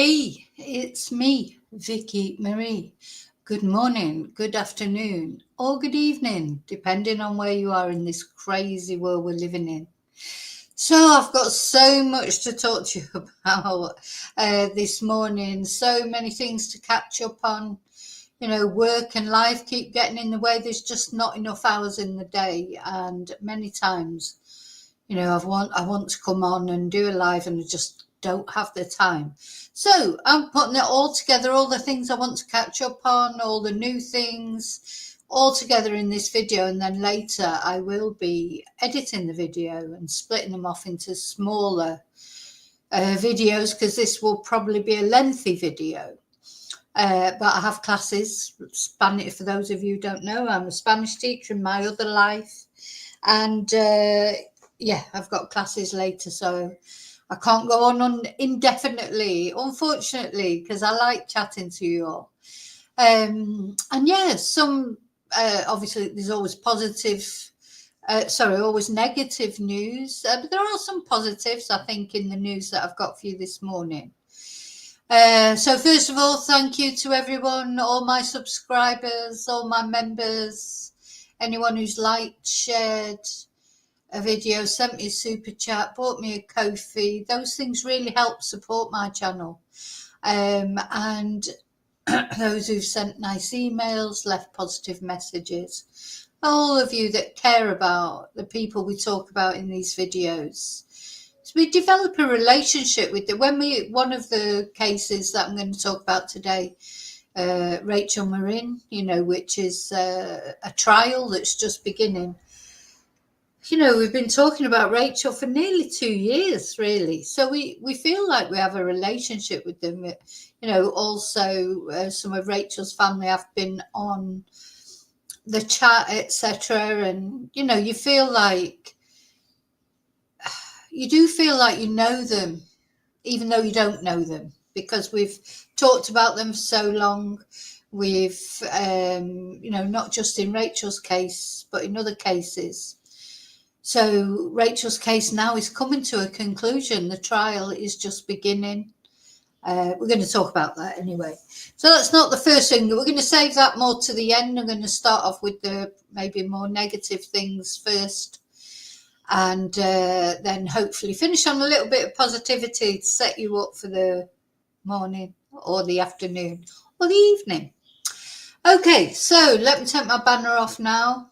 Hey, it's me, Vicky Marie. Good morning, good afternoon, or good evening, depending on where you are in this crazy world we're living in. So I've got so much to talk to you about this morning, so many things to catch up on. You know, work and life keep getting in the way. There's just not enough hours in the day, and many times, you know, I want to come on and do a live, and I just don't have the time. So I'm putting it all together, all the things I want to catch up on, all the new things, all together in this video, and then later I will be editing the video and splitting them off into smaller videos, because this will probably be a lengthy video. But I have classes, Spanish, for those of you who don't know, I'm a Spanish teacher in my other life. And yeah, I've got classes later, so I can't go on indefinitely, unfortunately, because I like chatting to you all. And yeah, some, obviously there's always always negative news, but there are some positives, I think, in the news that I've got for you this morning. So first of all, thank you to everyone, all my subscribers, all my members, anyone who's liked, shared a video, sent me a super chat, bought me a Ko-fi. Those things really help support my channel. And those who've sent nice emails, left positive messages, all of you that care about the people we talk about in these videos. So we develop a relationship with them. One of the cases that I'm going to talk about today, Rachel Morin, you know, which is a trial that's just beginning. You know, we've been talking about Rachel for nearly 2 years, really. So we feel like we have a relationship with them. You know, also some of Rachel's family have been on the chat, etc. And, you know, you do feel like you know them, even though you don't know them, because we've talked about them for so long. We've, you know, not just in Rachel's case, but in other cases. So Rachel's case now is coming to a conclusion. The trial is just beginning. We're going to talk about that anyway. So that's not the first thing. We're going to save that more to the end. I'm going to start off with the maybe more negative things first, and then hopefully finish on a little bit of positivity to set you up for the morning or the afternoon or the evening. Okay, so let me take my banner off now.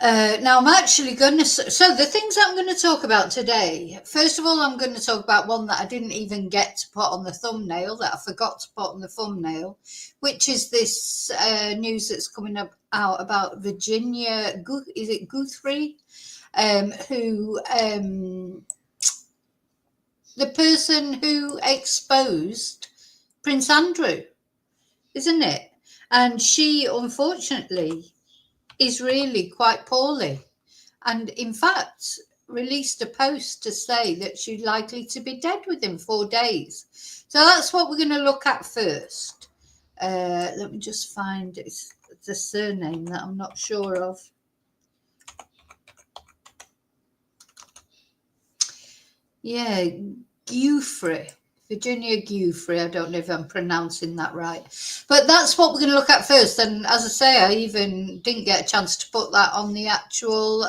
Now I'm actually going to, so the things that I'm going to talk about today, first of all, I'm going to talk about one that I didn't even get to put on the thumbnail, that I forgot to put on the thumbnail, which is this news that's coming out about Virginia, is it Guthrie, who, the person who exposed Prince Andrew, isn't it? And she, unfortunately, is really quite poorly, and in fact released a post to say that she's likely to be dead within 4 days. So that's what we're going to look at first. Let me just find it's a surname that I'm not sure of. Yeah, Guthrie. Virginia Guthrie. I don't know if I'm pronouncing that right, but that's what we're going to look at first. And as I say, I even didn't get a chance to put that on the actual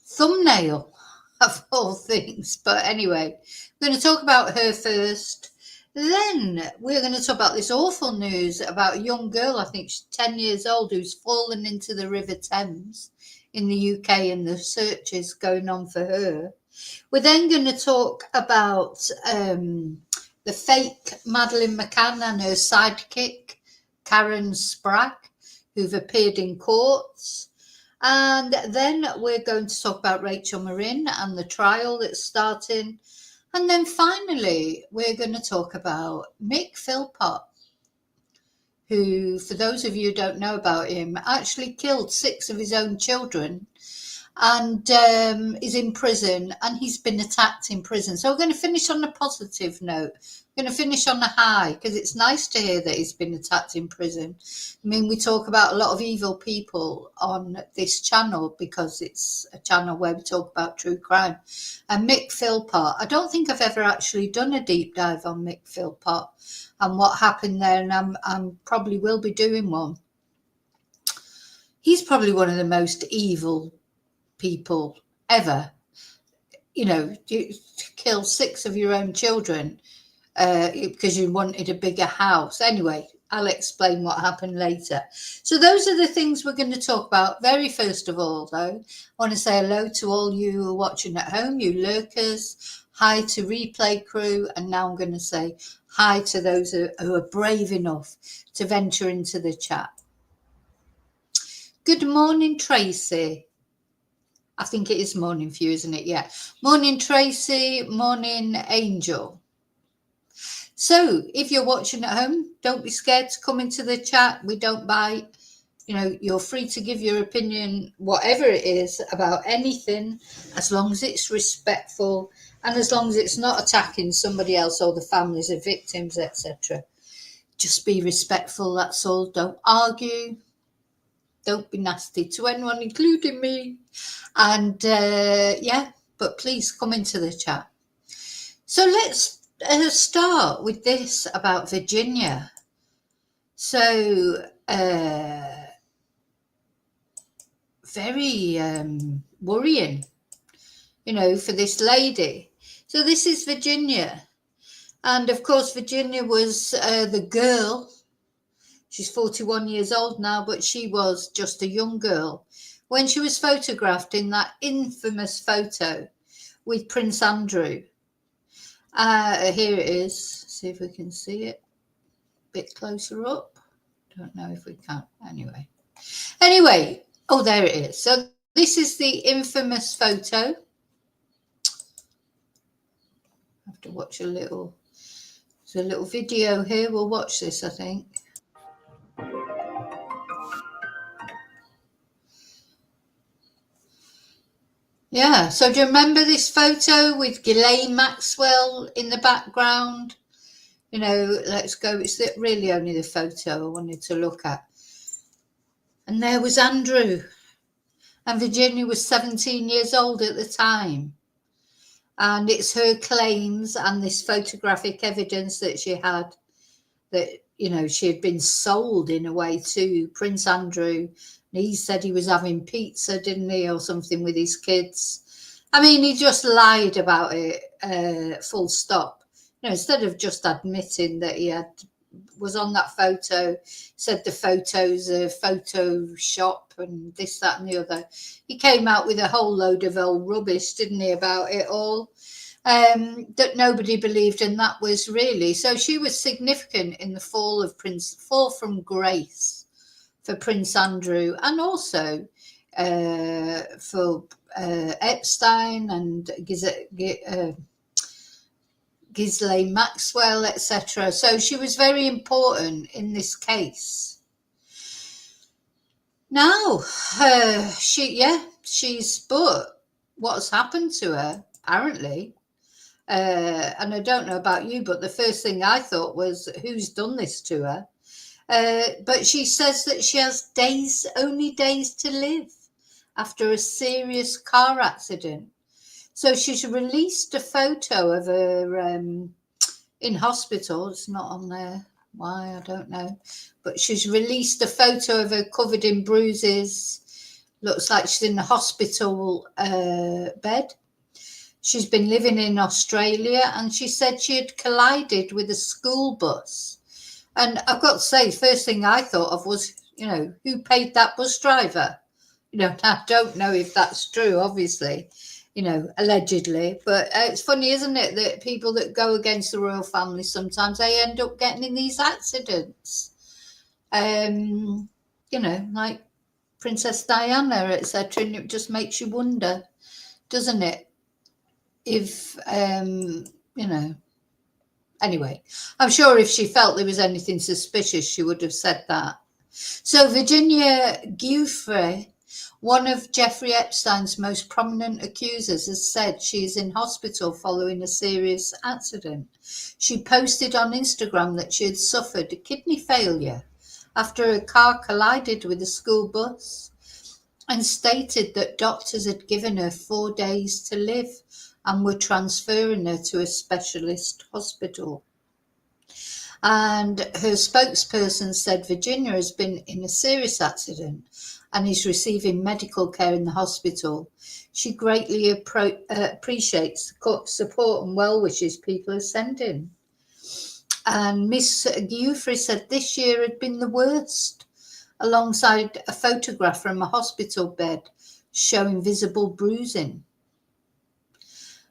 thumbnail of all things. But anyway, we're going to talk about her first. Then we're going to talk about this awful news about a young girl, I think she's 10 years old, who's fallen into the River Thames in the UK, and the search is going on for her. We're then going to talk about the fake Madeleine Mc Cann and her sidekick, Karen Sprague, who've appeared in courts. And then we're going to talk about Rachel Morin and the trial that's starting. And then finally, we're going to talk about Mick Phillpott, who, for those of you who don't know about him, actually killed 6 of his own children, and is in prison, and he's been attacked in prison. So we're going to finish on a positive note. Going to finish on a high, because it's nice to hear that he's been attacked in prison. I mean, we talk about a lot of evil people on this channel because it's a channel where we talk about true crime. And Mick Phillpott, I don't think I've ever actually done a deep dive on Mick Phillpott and what happened there, and I'm probably will be doing one. He's probably one of the most evil people ever. You know, you kill 6 of your own children because you wanted a bigger house. Anyway, I'll explain what happened later. So those are the things we're going to talk about. Very first of all, though, I want to say hello to all you who are watching at home, you lurkers. Hi to replay crew. And now I'm going to say hi to those who are brave enough to venture into the chat. Good morning, Tracy. I think it is morning for you, isn't it? Yeah. Morning, Tracy. Morning, Angel. So if you're watching at home, don't be scared to come into the chat. We don't bite. You know, you're free to give your opinion, whatever it is, about anything, as long as it's respectful and as long as it's not attacking somebody else or the families of victims, etc. Just be respectful, that's all. Don't argue. Don't be nasty to anyone, including me. And yeah, but please come into the chat. So let's start with this about Virginia. So very worrying, you know, for this lady. So this is Virginia. And of course, Virginia was the girl. She's 41 years old now, but she was just a young girl when she was photographed in that infamous photo with Prince Andrew. Here it is. See if we can see it a bit closer up. Don't know if we can. Anyway, oh, there it is. So this is the infamous photo. I have to watch a little. There's a little video here. We'll watch this, I think. Yeah, so do you remember this photo with Ghislaine Maxwell in the background? You know, let's go. It's really only the photo I wanted to look at. And there was Andrew. And Virginia was 17 years old at the time. And it's her claims and this photographic evidence that she had that, you know, she had been sold in a way to Prince Andrew. He said he was having pizza, didn't he, or something with his kids. I mean, he just lied about it, full stop. You know, instead of just admitting that he was on that photo, said the photos are Photoshop and this, that, and the other. He came out with a whole load of old rubbish, didn't he, about it all, that nobody believed, and that was really. So she was significant in the fall from grace for Prince Andrew, and also for Epstein and Ghislaine Maxwell, etc. So she was very important in this case. Now, but what's happened to her, apparently, and I don't know about you, but the first thing I thought was, who's done this to her? But she says that she has only days to live after a serious car accident. So she's released a photo of her in hospital. It's not on there. Why, I don't know. But she's released a photo of her covered in bruises. Looks like she's in a hospital bed. She's been living in Australia, and she said she had collided with a school bus. And I've got to say, first thing I thought of was, you know, who paid that bus driver? You know, I don't know if that's true, obviously, you know, allegedly. But it's funny, isn't it, that people that go against the royal family, sometimes they end up getting in these accidents. You know, like Princess Diana, etc. And it just makes you wonder, doesn't it? If, you know. Anyway, I'm sure if she felt there was anything suspicious, she would have said that. So Virginia Giuffre One of Jeffrey Epstein's most prominent accusers has said she is in hospital following a serious accident. She posted on Instagram that she had suffered a kidney failure after a car collided with a school bus, and stated that doctors had given her 4 days to live and were transferring her to a specialist hospital. And her spokesperson said Virginia has been in a serious accident and is receiving medical care in the hospital. She greatly appreciates the support and well wishes people are sending. And Miss Giuffre said this year had been the worst, alongside a photograph from a hospital bed showing visible bruising.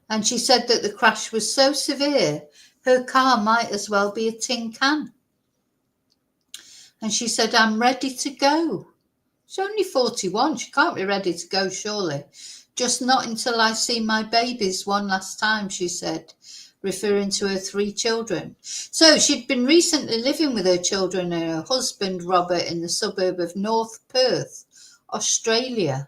And she said that the crash was so severe, her car might as well be a tin can. And she said, I'm ready to go. She's only 41. She can't be ready to go, surely. Just not until I see my babies one last time, she said, referring to her 3 children. So she'd been recently living with her children and her husband, Robert, in the suburb of North Perth, Australia.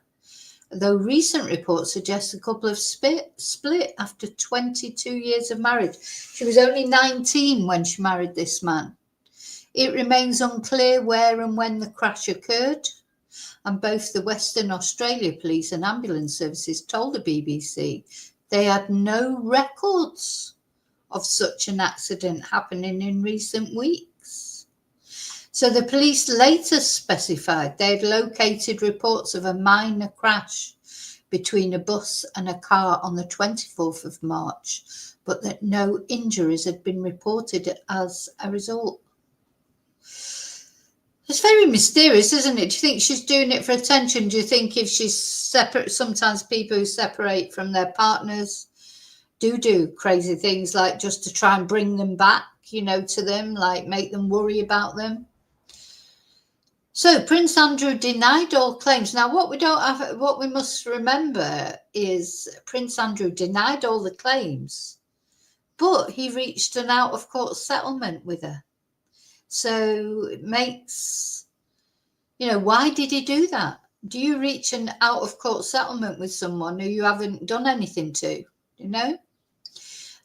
Though recent reports suggest the couple have split after 22 years of marriage. She was only 19 when she married this man. It remains unclear where and when the crash occurred, and both the Western Australia Police and ambulance services told the BBC they had no records of such an accident happening in recent weeks. So the police later specified they had located reports of a minor crash between a bus and a car on the 24th of March, but that no injuries had been reported as a result. It's very mysterious, isn't it? Do you think she's doing it for attention? Do you think if she's separate, sometimes people who separate from their partners do crazy things, like just to try and bring them back, to them, like make them worry about them? So Prince Andrew denied all claims. Now, what we must remember is Prince Andrew denied all the claims, but he reached an out-of-court settlement with her. So it makes, why did he do that? Do you reach an out-of-court settlement with someone who you haven't done anything to,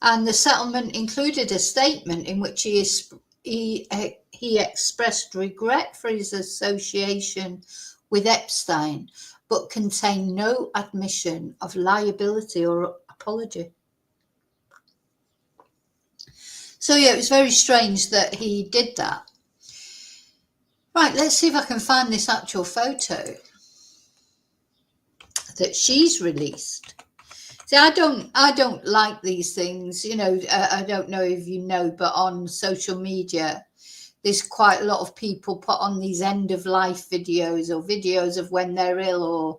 And the settlement included a statement in which he expressed regret for his association with Epstein, but contained no admission of liability or apology. So yeah, it was very strange that he did that. Right, let's see if I can find this actual photo that she's released. See, I don't like these things, I don't know if you know, but on social media, there's quite a lot of people put on these end of life videos or videos of when they're ill or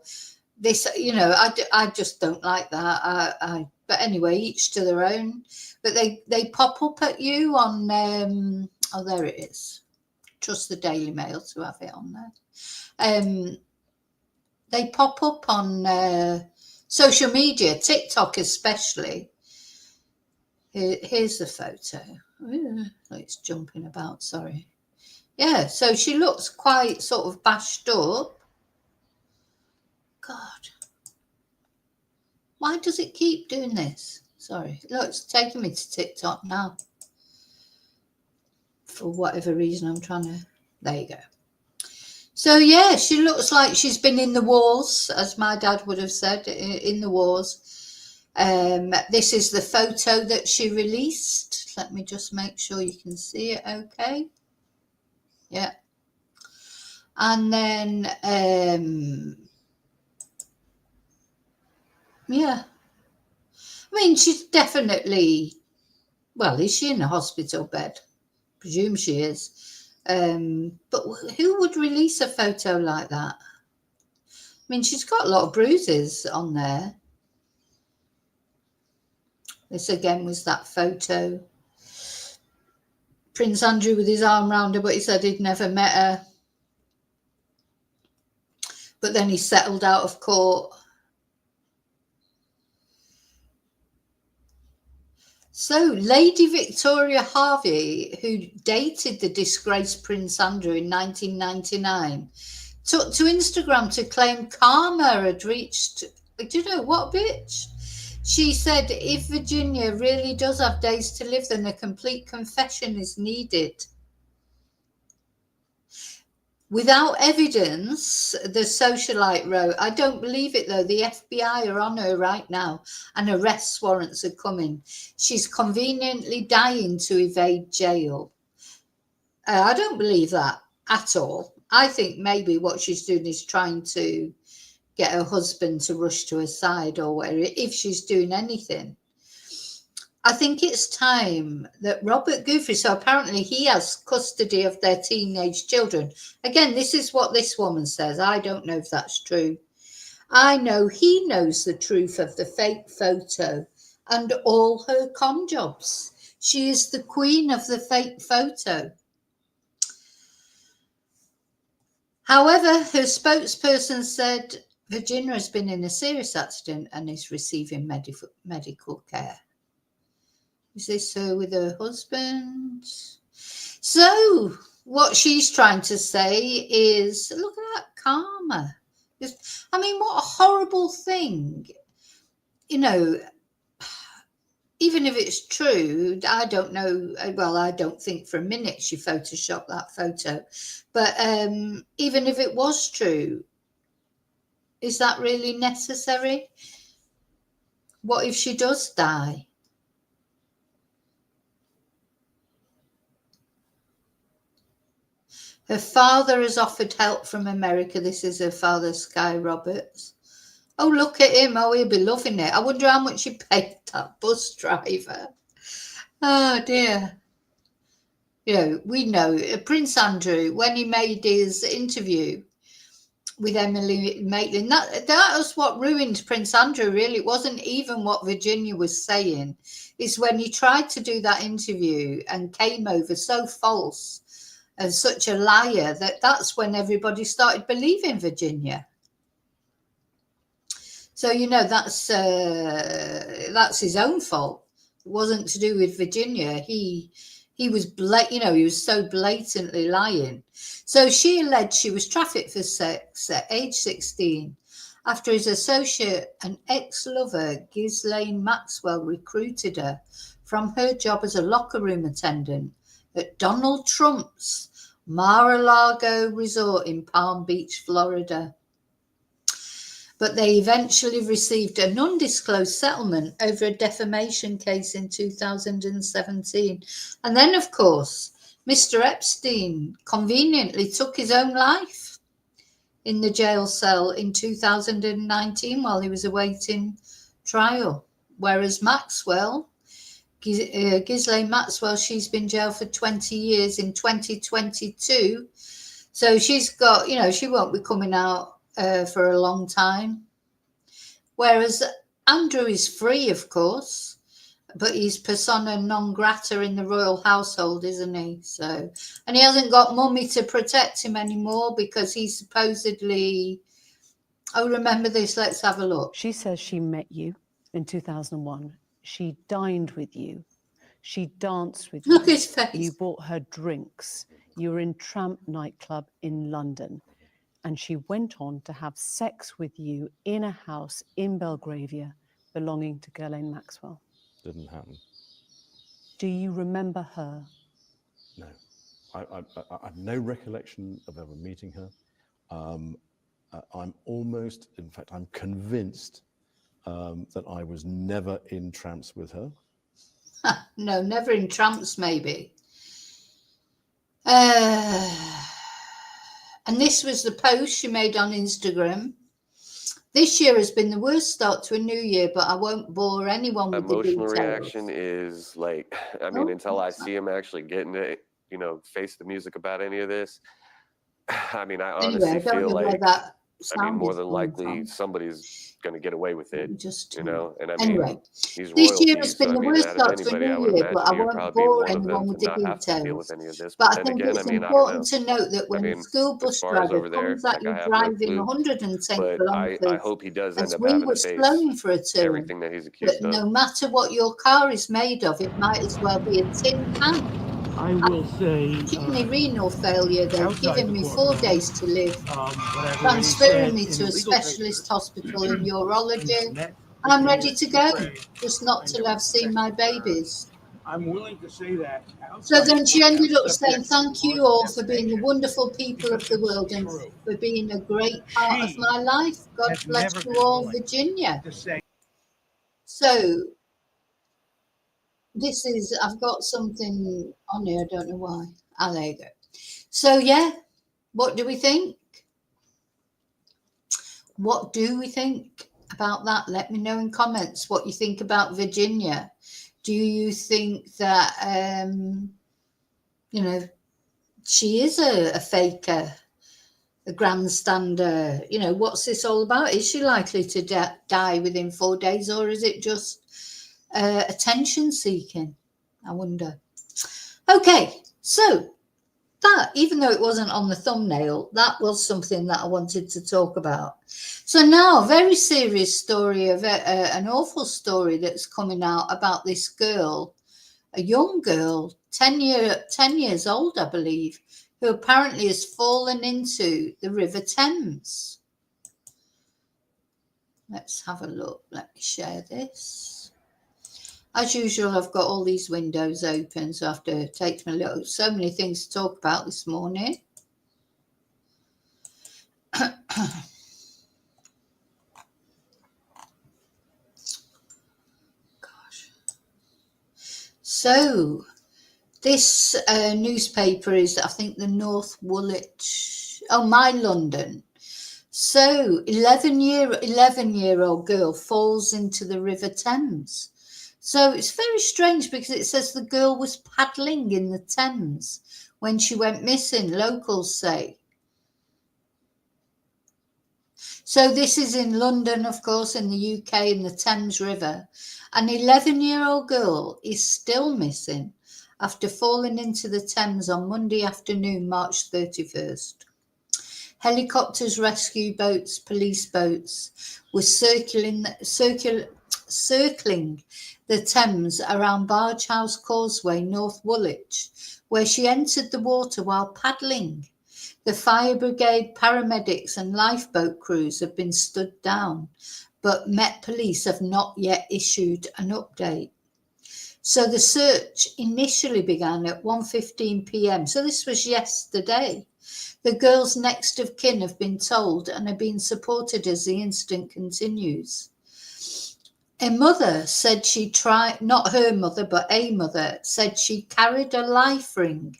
this, I just don't like that. But anyway, each to their own. But they pop up at you on, there it is. Trust the Daily Mail to have it on there. They pop up on social media, TikTok especially. Here's the photo. Ooh, it's jumping about, sorry. Yeah, so she looks quite sort of bashed up. God. Why does it keep doing this? Sorry. Look, it's taking me to TikTok now. For whatever reason I'm trying to... There you go. So, yeah, she looks like she's been in the wars, as my dad would have said, in the wars. This is the photo that she released. Let me just make sure you can see it okay. Yeah. And then, yeah. I mean, she's definitely, well, is she in a hospital bed? Presume she is. But who would release a photo like that? I mean, she's got a lot of bruises on there. This again was that photo. Prince Andrew with his arm round her, but he said he'd never met her. But then he settled out of court. So Lady Victoria Harvey, who dated the disgraced Prince Andrew in 1999, took to Instagram to claim karma had reached. Do you know what, bitch? She said if Virginia really does have days to live, then a complete confession is needed. Without evidence, the socialite wrote, I don't believe it though. The FBI are on her right now and arrest warrants are coming. She's conveniently dying to evade jail. I don't believe that at all. I think maybe what she's doing is trying to get her husband to rush to her side or whatever, if she's doing anything. I think it's time that Robert Guthrie, so apparently he has custody of their teenage children. Again, this is what this woman says. I don't know if that's true. I know he knows the truth of the fake photo and all her con jobs. She is the queen of the fake photo. However, her spokesperson said Virginia has been in a serious accident and is receiving medical care. Is this her with her husband? So what she's trying to say is, look at that karma. I mean, what a horrible thing. You know, even if it's true, I don't know. Well, I don't think for a minute she photoshopped that photo. But even if it was true, is that really necessary? What if she does die? Her father has offered help from America. This is her father, Sky Roberts. Oh, look at him. Oh, he'll be loving it. I wonder how much he paid that bus driver. Oh, dear. You know, we know Prince Andrew, when he made his interview with Emily Maitland, that was what ruined Prince Andrew, really. It wasn't even what Virginia was saying. It's when he tried to do that interview and came over so false and such a liar that's when everybody started believing Virginia. So, you know, that's his own fault. It wasn't to do with Virginia. He was he was so blatantly lying. So she alleged she was trafficked for sex at age 16 after his associate and ex-lover Ghislaine Maxwell recruited her from her job as a locker room attendant at Donald Trump's Mar-a-Lago resort in Palm Beach, Florida. But they eventually received an undisclosed settlement over a defamation case in 2017. And then, of course, Mr. Epstein conveniently took his own life in the jail cell in 2019 while he was awaiting trial. Whereas Maxwell, Ghislaine Maxwell, she's been jailed for 20 years in 2022. So she's got, she won't be coming out for a long time. Whereas Andrew is free, of course, but he's persona non grata in the royal household, isn't he? So, and he hasn't got mummy to protect him anymore because he's supposedly, remember this, let's have a look. She says she met you in 2001. She dined with you. She danced with you. Look at his face. You bought her drinks. You were in Tramp nightclub in London. And she went on to have sex with you in a house in Belgravia belonging to Ghislaine Maxwell. Didn't happen. Do you remember her? No. I have no recollection of ever meeting her. I'm convinced that I was never in Tramps with her. No, never in Tramps, maybe. And this was the post she made on Instagram. This year has been the worst start to a new year, but I won't bore anyone with the details. Emotional reaction is like, until I see him actually getting to, face the music about any of this. I honestly feel like, more than likely somebody's going to get away with it, Anyway, these this year has been so, the worst start to a new year, but I won't bore anyone with the details. But I think it's important to note that when the school bus driver comes at you driving 110 kilometers, I hope he does end as up we having were to face slowing for a turn, everything that he's accused that of. no matter what your car is made of, it might as well be a tin can. I will say, kidney renal failure. They've outside given the me 4 courtroom, days to live. what I've already Transferring said me in to a legal specialist papers hospital in and urology. met I'm Virginia ready to go, Dupre just not in till I've seen my direct terms. babies. I'm willing to say that So outside then the she ended up courthouse, saying, subject thank to you most all for being the defamation, wonderful people of because the it's world and true. for being a great part of She my life. God has bless never you been all, willing Virginia. to say. So this is, I've got something on here, I don't know why. Ah, there you go. So yeah, what do we think? What do we think about that? Let me know in comments what you think about Virginia. Do you think that, you know, she is a faker, a grandstander? You know, what's this all about? Is she likely to die within 4 days, or is it just attention seeking? I wonder. Okay, so that, even though it wasn't on the thumbnail, that was something that I wanted to talk about. So now, a very serious story of an awful story that's coming out about this girl, a young girl, 10 years old, I believe, who apparently has fallen into the River Thames. Let's have a look. Let me share this. As usual, I've got all these windows open, so I have to take my little, so many things to talk about this morning. Gosh. So this newspaper is, I think, the North Woolwich, My London. So 11-year-old girl falls into the River Thames. So it's very strange because it says the girl was paddling in the Thames when she went missing, locals say. So this is in London, of course, in the UK, in the Thames River. An 11-year-old girl is still missing after falling into the Thames on Monday afternoon, March 31st. Helicopters, rescue boats, police boats were circling the Thames around Barge House Causeway, North Woolwich, where she entered the water while paddling. The fire brigade, paramedics and lifeboat crews have been stood down, but Met Police have not yet issued an update. So the search initially began at 1:15 p.m. So this was yesterday. The girl's next of kin have been told and are being supported as the incident continues. A mother said she tried, not her mother, but a mother said she carried a life ring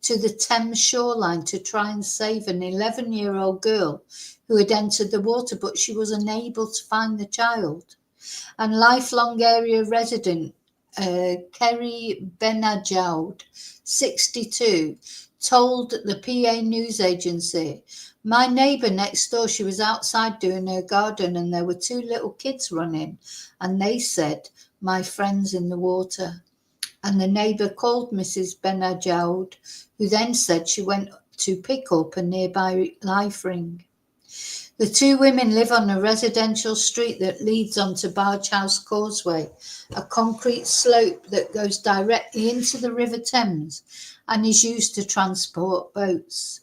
to the Thames shoreline to try and save an 11-year-old girl who had entered the water, but she was unable to find the child. And lifelong area resident Kerry Benajoud, 62, told the PA news agency, my neighbour next door, she was outside doing her garden and there were 2 little kids running and they said, my friend's in the water. And the neighbour called Mrs. Benajoud, who then said she went to pick up a nearby life ring. The 2 women live on a residential street that leads onto Barge House Causeway, a concrete slope that goes directly into the River Thames and is used to transport boats.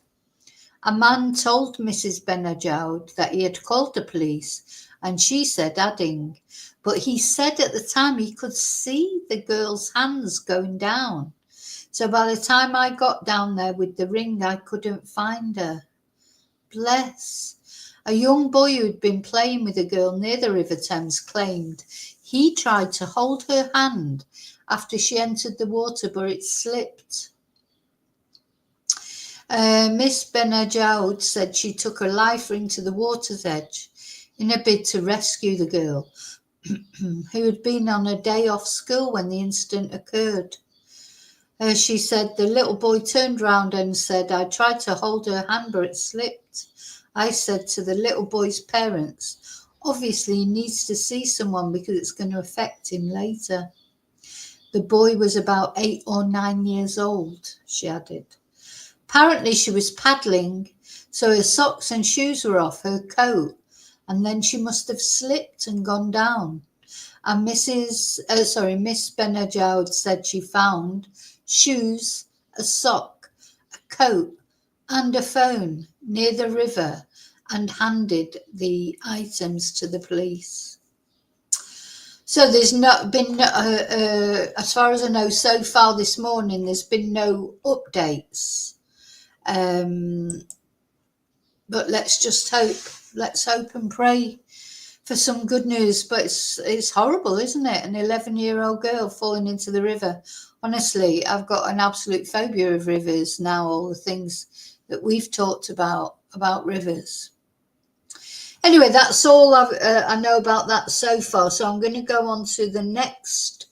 A man told Mrs. Benajoud that he had called the police, and she said, adding, but he said at the time he could see the girl's hands going down. So by the time I got down there with the ring, I couldn't find her. Bless. A young boy who'd been playing with a girl near the River Thames claimed he tried to hold her hand after she entered the water, but it slipped. Miss Benajoud said she took her life ring to the water's edge in a bid to rescue the girl, who had been on a day off school when the incident occurred. She said the little boy turned round and said, I tried to hold her hand, but it slipped. I said to the little boy's parents, obviously he needs to see someone because it's going to affect him later. The boy was about 8 or 9 years old, she added. Apparently she was paddling, so her socks and shoes were off her coat, and then she must have slipped and gone down. And Miss Benajoud said she found shoes a sock, a coat, and a phone near the river and handed the items to the police. So there's not been, as far as I know, so far this morning, there's been no updates. But let's hope and pray for some good news. But it's horrible, isn't it? An 11-year-old girl falling into the river. Honestly, I've got an absolute phobia of rivers now, all the things that we've talked about rivers. Anyway, that's all I know about that so far. So I'm going to go on to the next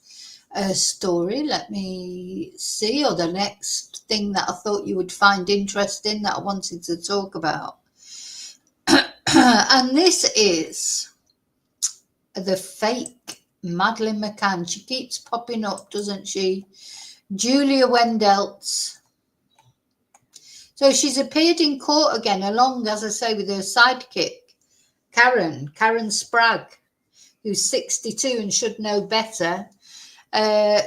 story. Let me see, or the next thing that I thought you would find interesting that I wanted to talk about. And this is the fake Madeleine Mc Cann. She keeps popping up, doesn't she? Julia Wendeltz. So she's appeared in court again, along, as I say, with her sidekick, Karen Sprague, who's 62 and should know better.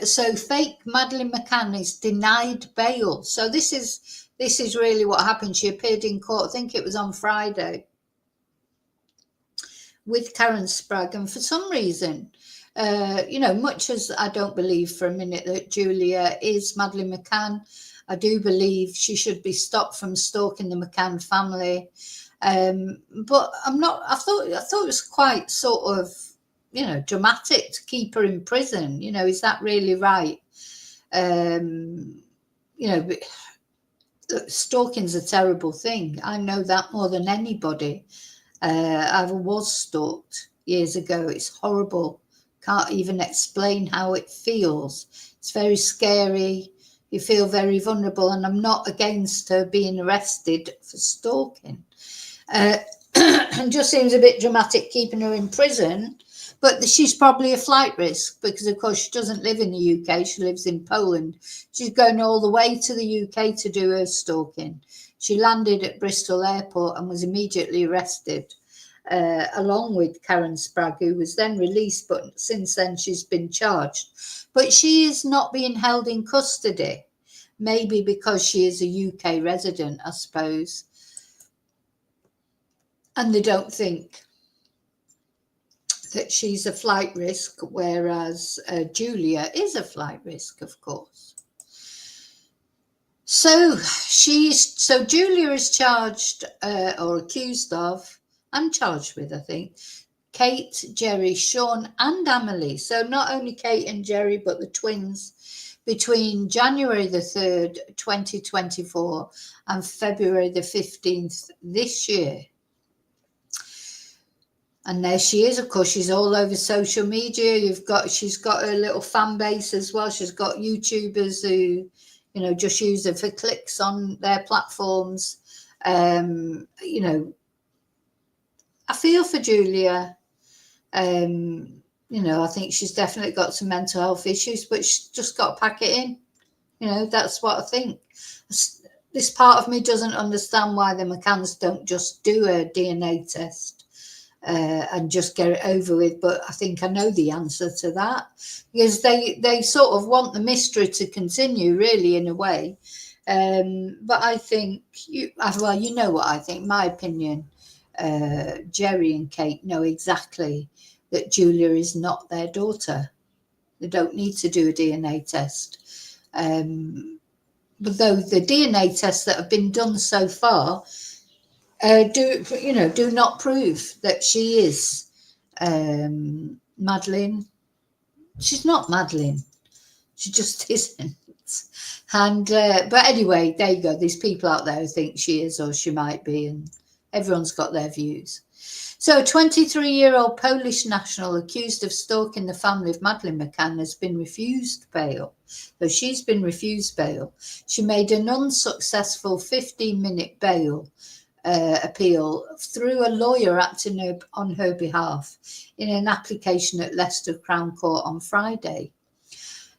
So fake Madeleine Mc Cann is denied bail. So this is really what happened. She appeared in court, I think it was on Friday, with Karen Sprague, and for some reason, much as I don't believe for a minute that Julia is Madeleine Mc Cann, I do believe she should be stopped from stalking the McCann family. But I'm not. I thought it was quite sort of, dramatic to keep her in prison. Is that really right? Stalking's a terrible thing. I know that more than anybody. I was stalked years ago. It's horrible. Can't even explain how it feels. It's very scary. You feel very vulnerable, and I'm not against her being arrested for stalking. And just seems a bit dramatic keeping her in prison, but she's probably a flight risk because, of course, she doesn't live in the UK. She lives in Poland. She's going all the way to the UK to do her stalking. She landed at Bristol Airport and was immediately arrested, along with Karen Sprague, who was then released, but since then she's been charged. But she is not being held in custody, maybe because she is a UK resident, I suppose. And they don't think that she's a flight risk, whereas Julia is a flight risk, of course. So Julia is charged or accused of, and charged with, I think, Kate, Jerry, Sean and Amelie. So not only Kate and Jerry, but the twins, between January the 3rd, 2024 and February the 15th this year. And there she is. Of course, she's all over social media. She's got her little fan base as well. She's got YouTubers who, just use her for clicks on their platforms. I feel for Julia. I think she's definitely got some mental health issues, but she's just got to pack it in. That's what I think. This part of me doesn't understand why the McCanns don't just do a DNA test. And just get it over with, but I think I know the answer to that, because they sort of want the mystery to continue, really, in a way. But I think you know what I think. My opinion, Jerry and Kate know exactly that Julia is not their daughter. They don't need to do a DNA test. But though the DNA tests that have been done so far do not prove that she is Madeleine. She's not Madeleine. She just isn't. And but anyway, there you go. There's people out there who think she is or she might be, and everyone's got their views. So a 23-year-old Polish national accused of stalking the family of Madeleine Mc Cann has been refused bail. So she's been refused bail. She made an unsuccessful 15-minute bail appeal through a lawyer acting on her behalf in an application at Leicester Crown Court on Friday.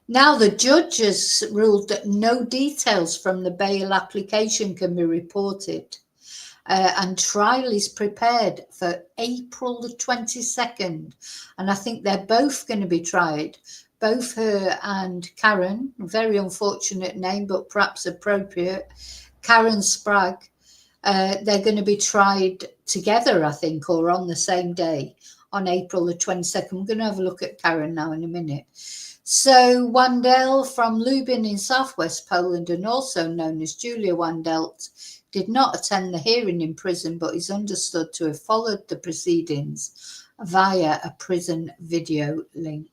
Now the judge has ruled that no details from the bail application can be reported, and trial is prepared for April the 22nd, and I think they're both going to be tried both her and Karen, very unfortunate name, but perhaps appropriate, Karen Sprague, they're going to be tried together, I think, or on the same day on April the 22nd. We're going to have a look at Karen now in a minute. So Wandel from Lubin in southwest Poland, and also known as Julia Wandelt, did not attend the hearing in prison, but is understood to have followed the proceedings via a prison video link.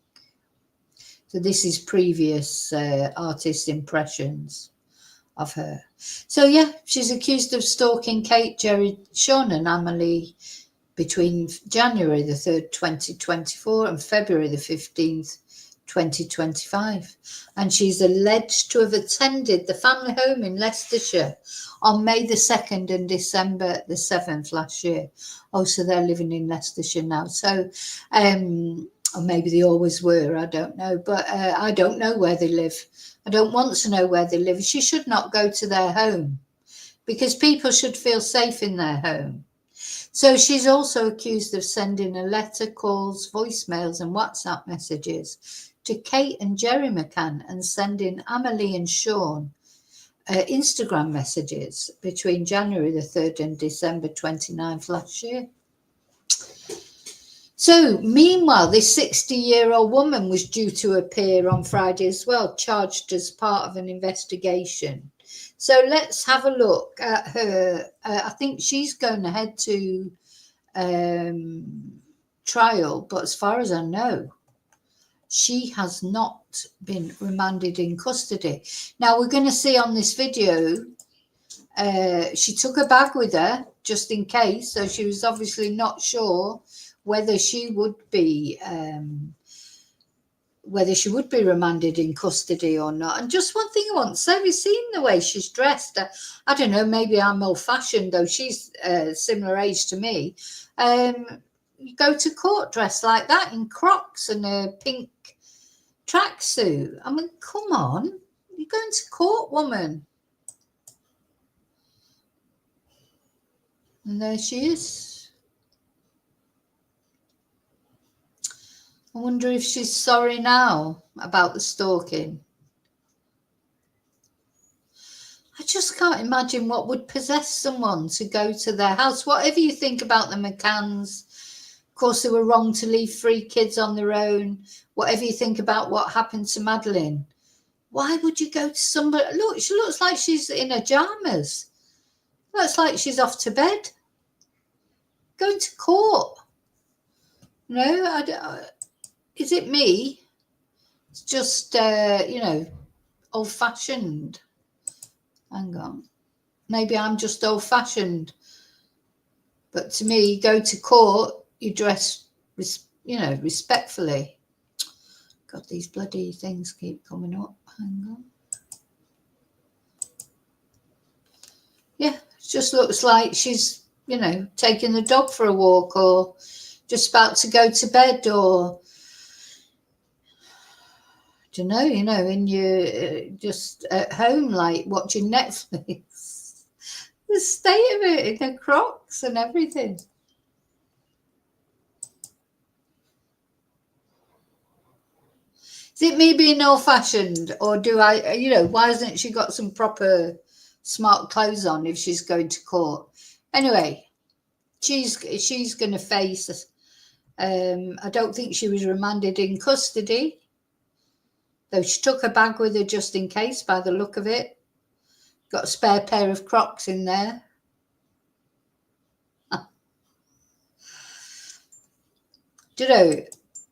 So this is previous artist impressions of her. So yeah, she's accused of stalking Kate, Jerry, Sean and Amelie between January the 3rd, 2024 and February the 15th, 2025. And she's alleged to have attended the family home in Leicestershire on May the 2nd and December the 7th last year. Oh, so they're living in Leicestershire now. So, or maybe they always were, I don't know. But I don't know where they live. I don't want to know where they live. She should not go to their home because people should feel safe in their home. So she's also accused of sending a letter, calls, voicemails and WhatsApp messages to Kate and Jerry McCann and sending Amelie and Sean Instagram messages between January the 3rd and December 29th last year. So meanwhile, this 60-year-old woman was due to appear on Friday as well, charged as part of an investigation. So let's have a look at her. I think she's going ahead to trial, but as far as I know, she has not been remanded in custody. Now we're going to see on this video, she took a bag with her just in case. So she was obviously not sure whether she would be remanded in custody or not. And just one thing I want to say, have you seen the way she's dressed? I don't know, maybe I'm old-fashioned, though she's similar age to me. You go to court dressed like that in Crocs and a pink tracksuit. I mean, come on, you're going to court, woman. And there she is. I wonder if she's sorry now about the stalking. I just can't imagine what would possess someone to go to their house. Whatever you think about the McCanns, of course, they were wrong to leave 3 kids on their own. Whatever you think about what happened to Madeleine, why would you go to somebody? Look, she looks like she's in her pajamas. Looks like she's off to bed. Going to court. No, is it me? It's just, old-fashioned. Hang on. Maybe I'm just old-fashioned. But to me, you go to court, you dress, respectfully. God, these bloody things keep coming up. Hang on. Yeah, it just looks like she's, taking the dog for a walk or just about to go to bed or... don't know, when you're just at home, like watching Netflix. The state of it in the Crocs and everything. Is it me being old-fashioned, or do I, why hasn't she got some proper smart clothes on if she's going to court? Anyway, she's going to face. I don't think she was remanded in custody. Though she took a bag with her just in case, by the look of it. Got a spare pair of Crocs in there.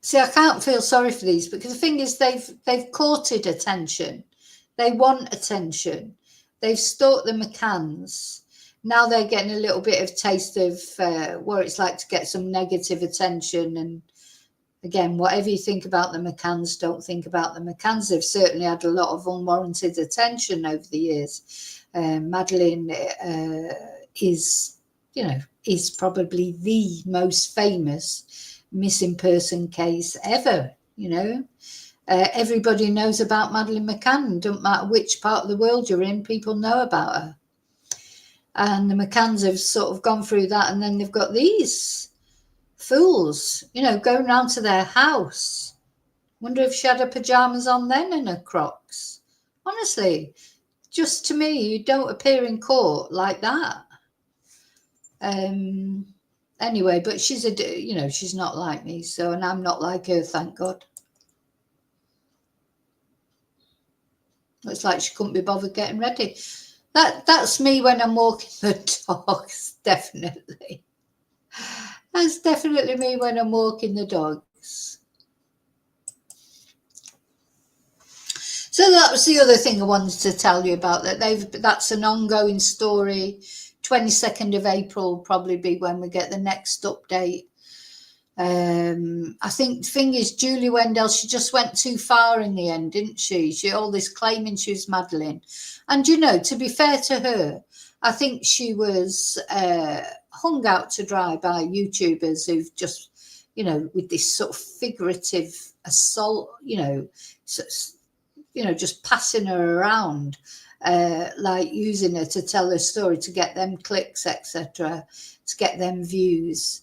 See, I can't feel sorry for these because the thing is they've courted attention. They want attention. They've stalked the McCanns. Now they're getting a little bit of taste of what it's like to get some negative attention. And again, whatever you think about the McCanns, don't think about the McCanns. They've certainly had a lot of unwarranted attention over the years. Madeleine is probably the most famous missing person case ever. Everybody knows about Madeleine McCann. Don't matter which part of the world you're in, people know about her. And the McCanns have sort of gone through that, and then they've got these fools, going round to their house. Wonder if she had her pajamas on then and her Crocs. Honestly, just to me, you don't appear in court like that. Anyway, but she's she's not like me, so, and I'm not like her, thank God. Looks like she couldn't be bothered getting ready. That's me when I'm walking the dogs, definitely. That's definitely me when I'm walking the dogs. So that was the other thing I wanted to tell you about, that's an ongoing story. 22nd of April will probably be when we get the next update. I think the thing is, Julie Wendell, she just went too far in the end, didn't she? She all this claiming she was Madeleine. And, to be fair to her, I think she was hung out to dry by YouTubers who've just, with this sort of figurative assault, just passing her around, like using her to tell her story, to get them clicks, etc., to get them views.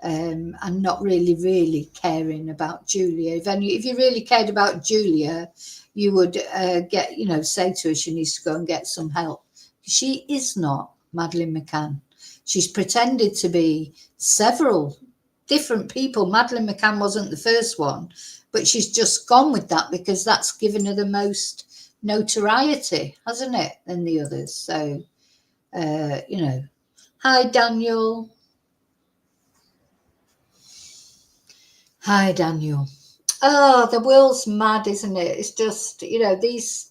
And not really caring about Julia. If you really cared about Julia, you would say to her she needs to go and get some help. She is not Madeleine Mc Cann. She's pretended to be several different people. Madeleine Mc Cann wasn't the first one, but she's just gone with that because that's given her the most notoriety, hasn't it, than the others. So, hi, Daniel. Hi, Daniel. Oh, the world's mad, isn't it? It's just, there's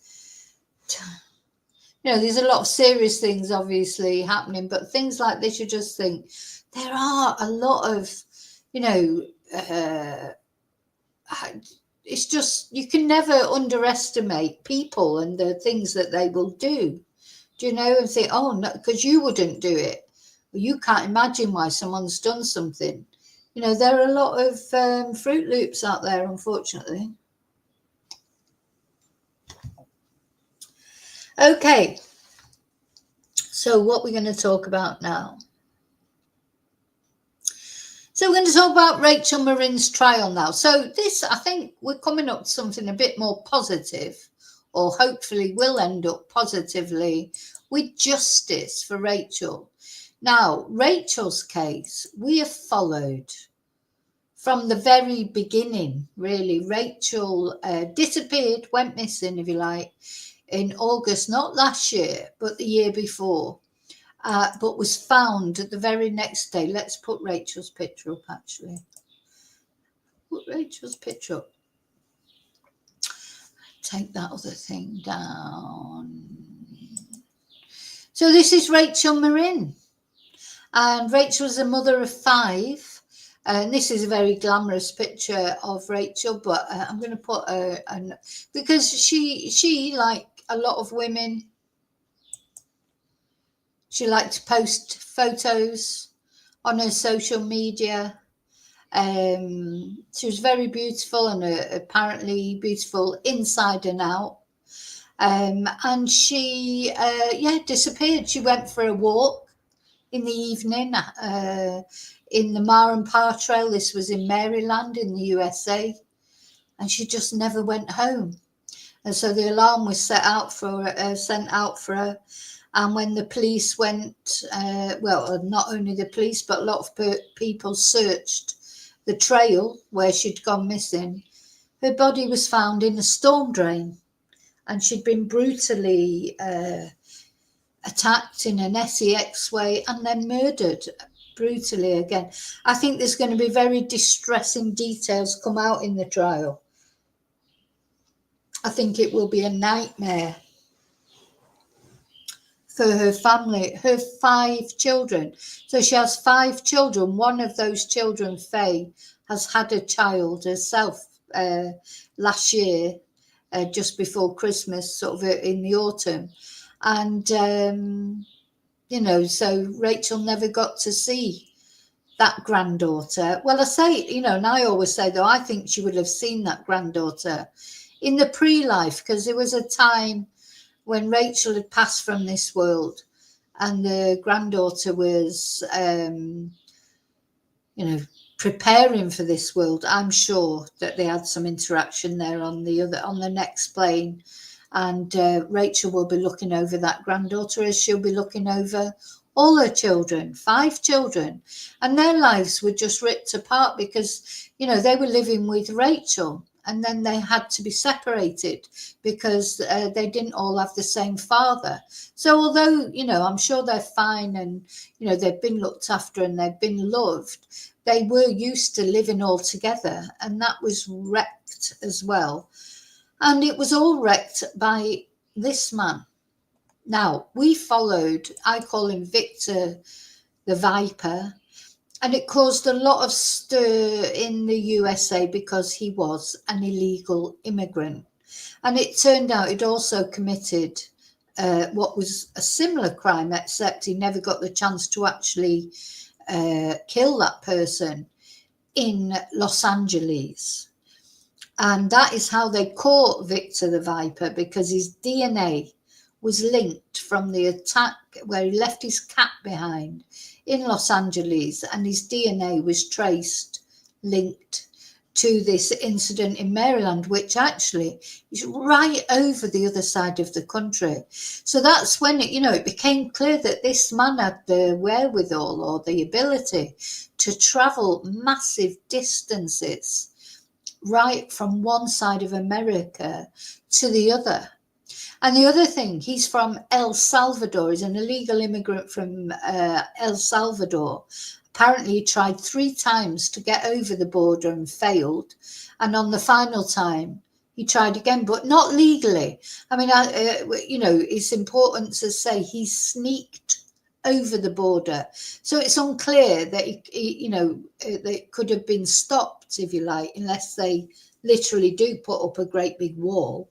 a lot of serious things obviously happening, but things like this, you just think there are a lot of, it's just, you can never underestimate people and the things that they will do. And think, oh, no, because you wouldn't do it. You can't imagine why someone's done something. There are a lot of Fruit Loops out there, unfortunately. Okay. So what we're going to talk about now. So we're going to talk about Rachel Morin's trial now. So this, I think we're coming up to something a bit more positive, or hopefully will end up positively, with justice for Rachel. Now, Rachel's case, we have followed from the very beginning, really. Rachel disappeared, went missing, if you like, in August, not last year, but the year before, but was found the very next day. Let's put Rachel's picture up, actually. Put Rachel's picture up. Take that other thing down. So this is Rachel Morin. And Rachel's a mother of 5. And this is a very glamorous picture of Rachel, but I'm going to put because she, like a lot of women, she liked to post photos on her social media. She was very beautiful and apparently beautiful inside and out. And she, disappeared. She went for a walk in the evening in the Morin Park Trail. This was in Maryland in the USA, and she just never went home. And so the alarm was sent out for her. And when the police went, not only the police, but a lot of people searched the trail where she'd gone missing, her body was found in a storm drain, and she'd been brutally attacked in an sex way and then murdered brutally again. I think there's going to be very distressing details come out in the trial. I think it will be a nightmare for her family, her 5 children. So she has 5 children. One of those children, Faye, has had a child herself last year, just before Christmas, sort of in the autumn. And, so Rachel never got to see that granddaughter. Well, I say, and I always say, though, I think she would have seen that granddaughter in the pre-life, because there was a time when Rachel had passed from this world and the granddaughter was, preparing for this world. I'm sure that they had some interaction there on the next plane, and Rachel will be looking over that granddaughter as she'll be looking over all her children, 5 children, and their lives were just ripped apart because they were living with Rachel, and then they had to be separated because they didn't all have the same father. So although I'm sure they're fine, and they've been looked after and they've been loved, they were used to living all together, and that was wrecked as well. And it was all wrecked by this man. Now, we followed, I call him Victor the Viper, and it caused a lot of stir in the USA because he was an illegal immigrant. And it turned out he'd also committed what was a similar crime, except he never got the chance to actually kill that person in Los Angeles. And that is how they caught Victor the Viper, because his DNA was linked from the attack where he left his cat behind in Los Angeles, and his DNA was linked to this incident in Maryland, which actually is right over the other side of the country. So that's when it became clear that this man had the wherewithal or the ability to travel massive distances right from one side of America to the other. And the other thing, he's from El Salvador. He's an illegal immigrant from El Salvador. Apparently, he tried 3 times to get over the border and failed. And on the final time, he tried again, but not legally. I mean, it's important to say he sneaked over the border. So it's unclear that it could have been stopped, if you like, unless they literally do put up a great big wall.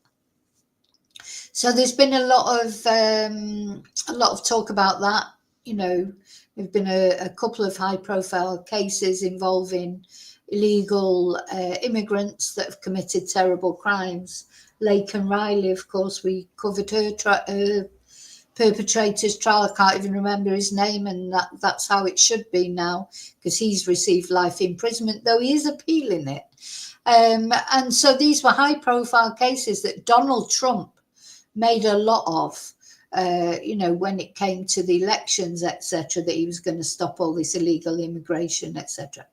So there's been a lot of talk about that. There've been a couple of high-profile cases involving illegal immigrants that have committed terrible crimes. Laken Riley, of course, we covered her perpetrator's trial. I can't even remember his name, and that's how it should be now, because he's received life imprisonment, though he is appealing it. And so these were high-profile cases that Donald Trump made a lot of, when it came to the elections, etc., that he was going to stop all this illegal immigration, etc.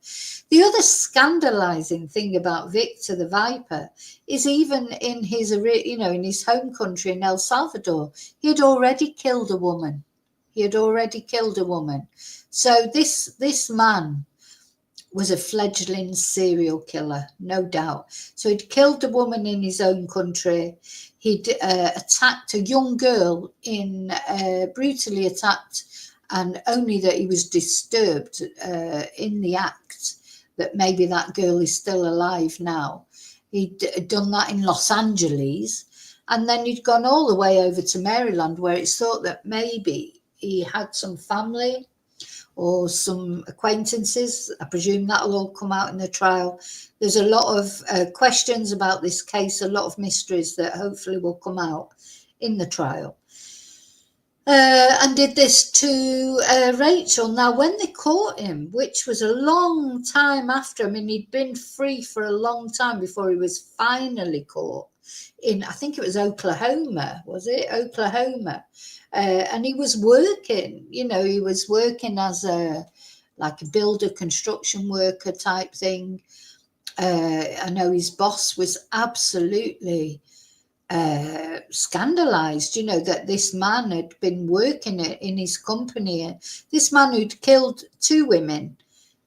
The other scandalizing thing about Victor the Viper is even in his, in his home country in El Salvador, he had already killed a woman. So this man was a fledgling serial killer, no doubt. So he'd killed a woman in his own country. He'd attacked a young girl, brutally attacked, and only that he was disturbed in the act that maybe that girl is still alive now. He'd done that in Los Angeles, and then he'd gone all the way over to Maryland, where it's thought that maybe he had some family or some acquaintances. I presume that'll all come out in the trial. There's a lot of questions about this case, a lot of mysteries that hopefully will come out in the trial. And did this to Rachel. Now, when they caught him, which was a long time after, he'd been free for a long time before he was finally caught in, I think it was Oklahoma, was it? Oklahoma. And he was working, he was working as a builder, construction worker type thing. I know his boss was absolutely scandalized, that this man had been working in his company. This man who'd killed 2 women,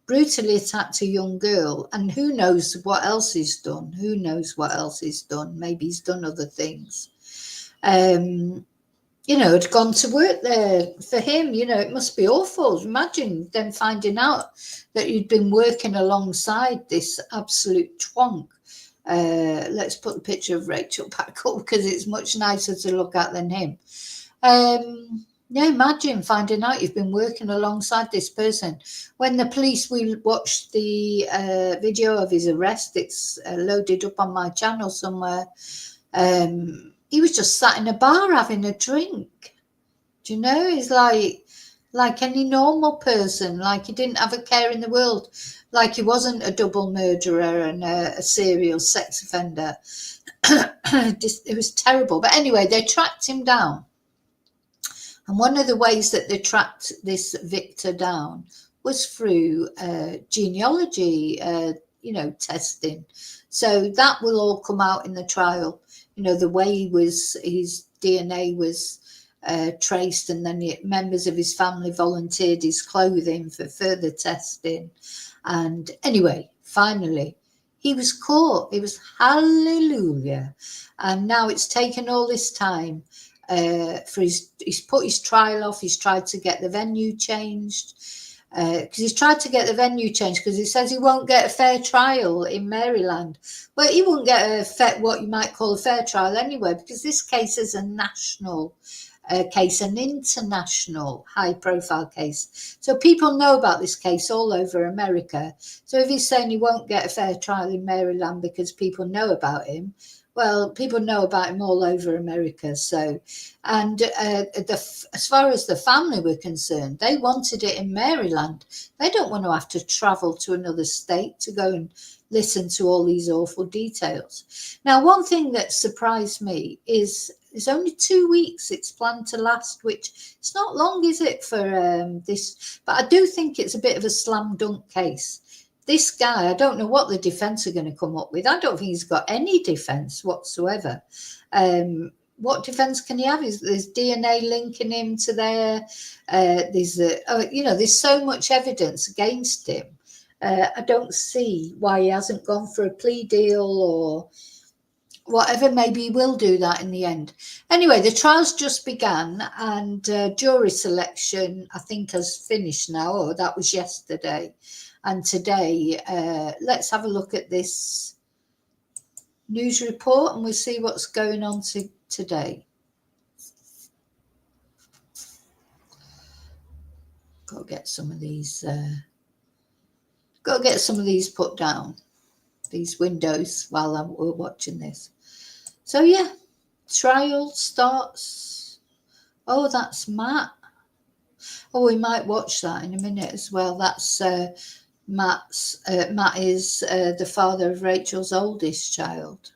brutally attacked a young girl, and who knows what else he's done. Maybe he's done other things. Had gone to work there for him. It must be awful. Imagine them finding out that you'd been working alongside this absolute twonk. Let's put the picture of Rachel back up because it's much nicer to look at than him. Imagine finding out you've been working alongside this person. When the police, we watched the video of his arrest. It's loaded up on my channel somewhere. He was just sat in a bar having a drink. He's like like any normal person, like he didn't have a care in the world, like he wasn't a double murderer and a serial sex offender. It was terrible. But anyway, they tracked him down. And one of the ways that they tracked this Victor down was through genealogy, testing. So that will all come out in the trial. The way his DNA was traced, and then members of his family volunteered his clothing for further testing. And anyway, finally, he was caught. It was hallelujah. And now it's taken all this time he's put his trial off. He's tried to get the venue changed because he says he won't get a fair trial in Maryland. Well, he won't get what you might call a fair trial anyway, because this case is a national case, an international high-profile case. So people know about this case all over America. So if he's saying he won't get a fair trial in Maryland because people know about him, well, people know about him all over America. So, and as far as the family were concerned, they wanted it in Maryland. They don't want to have to travel to another state to go and listen to all these awful details. Now, one thing that surprised me is it's only 2 weeks it's planned to last, which it's not long, is it, for this? But I do think it's a bit of a slam dunk case. This guy, I don't know what the defence are going to come up with. I don't think he's got any defence whatsoever. What defence can he have? There's DNA linking him to there. There's so much evidence against him. I don't see why he hasn't gone for a plea deal or whatever. Maybe he will do that in the end. Anyway, the trial's just began, and jury selection, I think, has finished now, or that was yesterday. And today, let's have a look at this news report and we'll see what's going on today. Got to get some of these put down, these windows, while we're watching this. So yeah, trial starts. Oh, that's Matt. Oh, we might watch that in a minute as well. That's Matt is the father of Rachel's oldest child.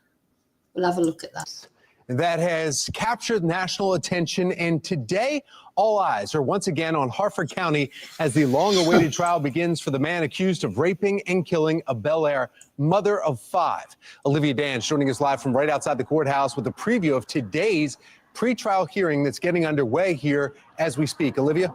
We'll have a look at that. That has captured national attention, and today all eyes are once again on Harford County as the long-awaited trial begins for the man accused of raping and killing a Bel Air mother of 5. Olivia Danz joining us live from right outside the courthouse with a preview of today's pretrial hearing that's getting underway here as we speak. Olivia?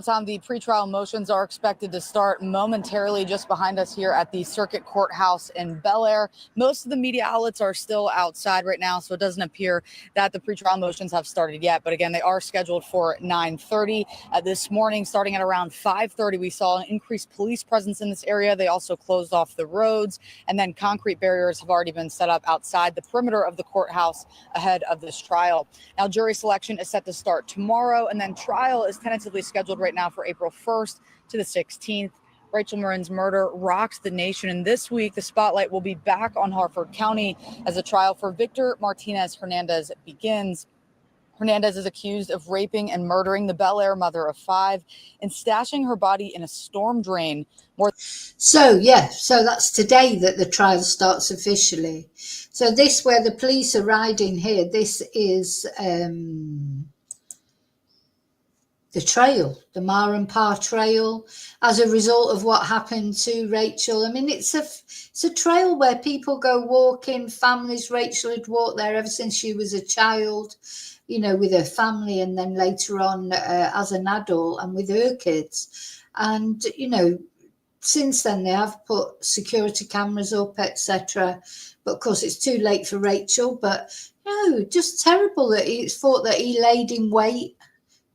Tom, the pretrial motions are expected to start momentarily just behind us here at the Circuit Courthouse in Bel Air. Most of the media outlets are still outside right now, so it doesn't appear that the pretrial motions have started yet. But again, they are scheduled for 9:30 this morning. Starting at around 5:30, we saw an increased police presence in this area. They also closed off the roads, and then concrete barriers have already been set up outside the perimeter of the courthouse ahead of this trial. Now, jury selection is set to start tomorrow, and then trial is tentatively scheduled right now for April 1st to the 16th. Rachel Morin's murder rocks the nation, and this week the spotlight will be back on Harford County as the trial for Victor Martinez Hernandez begins. Hernandez is accused of raping and murdering the Bel Air mother of 5 and stashing her body in a storm drain. So that's today that the trial starts officially. So this, where the police are riding here, this is the trail, the Morin trail, as a result of what happened to Rachel. I mean, it's a trail where people go walking, families. Rachel had walked there ever since she was a child, with her family, and then later on as an adult and with her kids. And, since then they have put security cameras up, etc. But of course it's too late for Rachel. But just terrible that it's thought that he laid in wait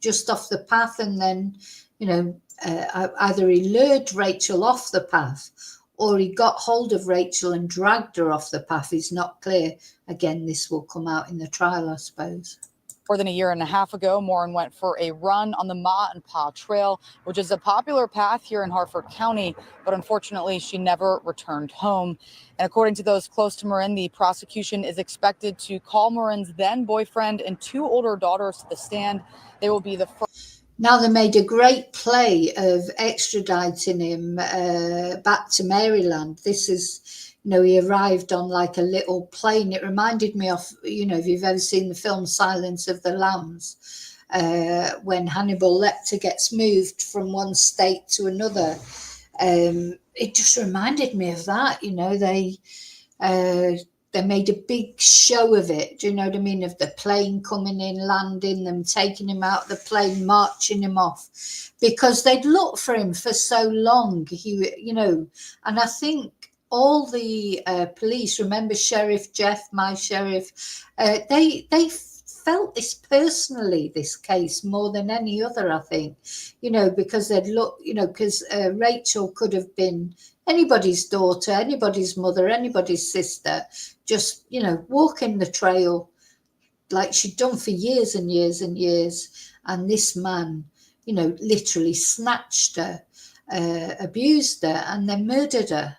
just off the path, and then either he lured Rachel off the path or he got hold of Rachel and dragged her off the path. Is not clear. Again, this will come out in the trial, I suppose. More than a year and a half ago, Morin went for a run on the Ma and Pa Trail, which is a popular path here in Harford County, but unfortunately, she never returned home. And according to those close to Morin, the prosecution is expected to call Morin's then boyfriend and 2 older daughters to the stand. They will be the first. Now, they made a great play of extraditing him back to Maryland. This is, he arrived on like a little plane. It reminded me of, if you've ever seen the film Silence of the Lambs, when Hannibal Lecter gets moved from one state to another. It just reminded me of that. They made a big show of it. Do you know what I mean? Of the plane coming in, landing, them taking him out of the plane, marching him off, because they'd looked for him for so long. And I think all the police, remember Sheriff Jeff, my sheriff, they felt this personally, this case, more than any other, I think, because they'd look, because Rachel could have been anybody's daughter, anybody's mother, anybody's sister, just, walking the trail like she'd done for years and years and years. And this man, literally snatched her, abused her, and then murdered her.